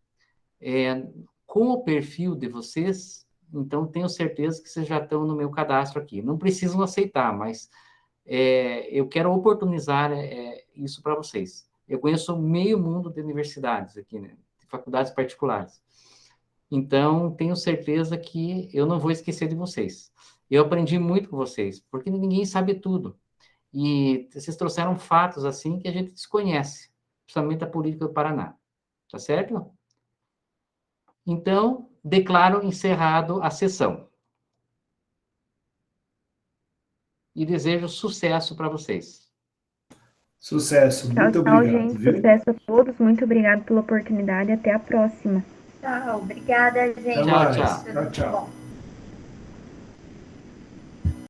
com o perfil de vocês, então tenho certeza que vocês já estão no meu cadastro aqui. Não precisam aceitar, mas eu quero oportunizar isso para vocês. Eu conheço meio mundo de universidades aqui, né? De faculdades particulares. Então, tenho certeza que eu não vou esquecer de vocês. Eu aprendi muito com vocês, porque ninguém sabe tudo. E vocês trouxeram fatos assim que a gente desconhece, principalmente a política do Paraná. Tá certo? Então, declaro encerrado a sessão. E desejo sucesso para vocês. Sucesso, Tchau, muito tchau, obrigado, gente. viu? Sucesso a todos. Muito obrigada pela oportunidade. Até a próxima. Tchau, obrigada, gente. Até Tchau, mais. tchau. Tchau, tchau. Bom.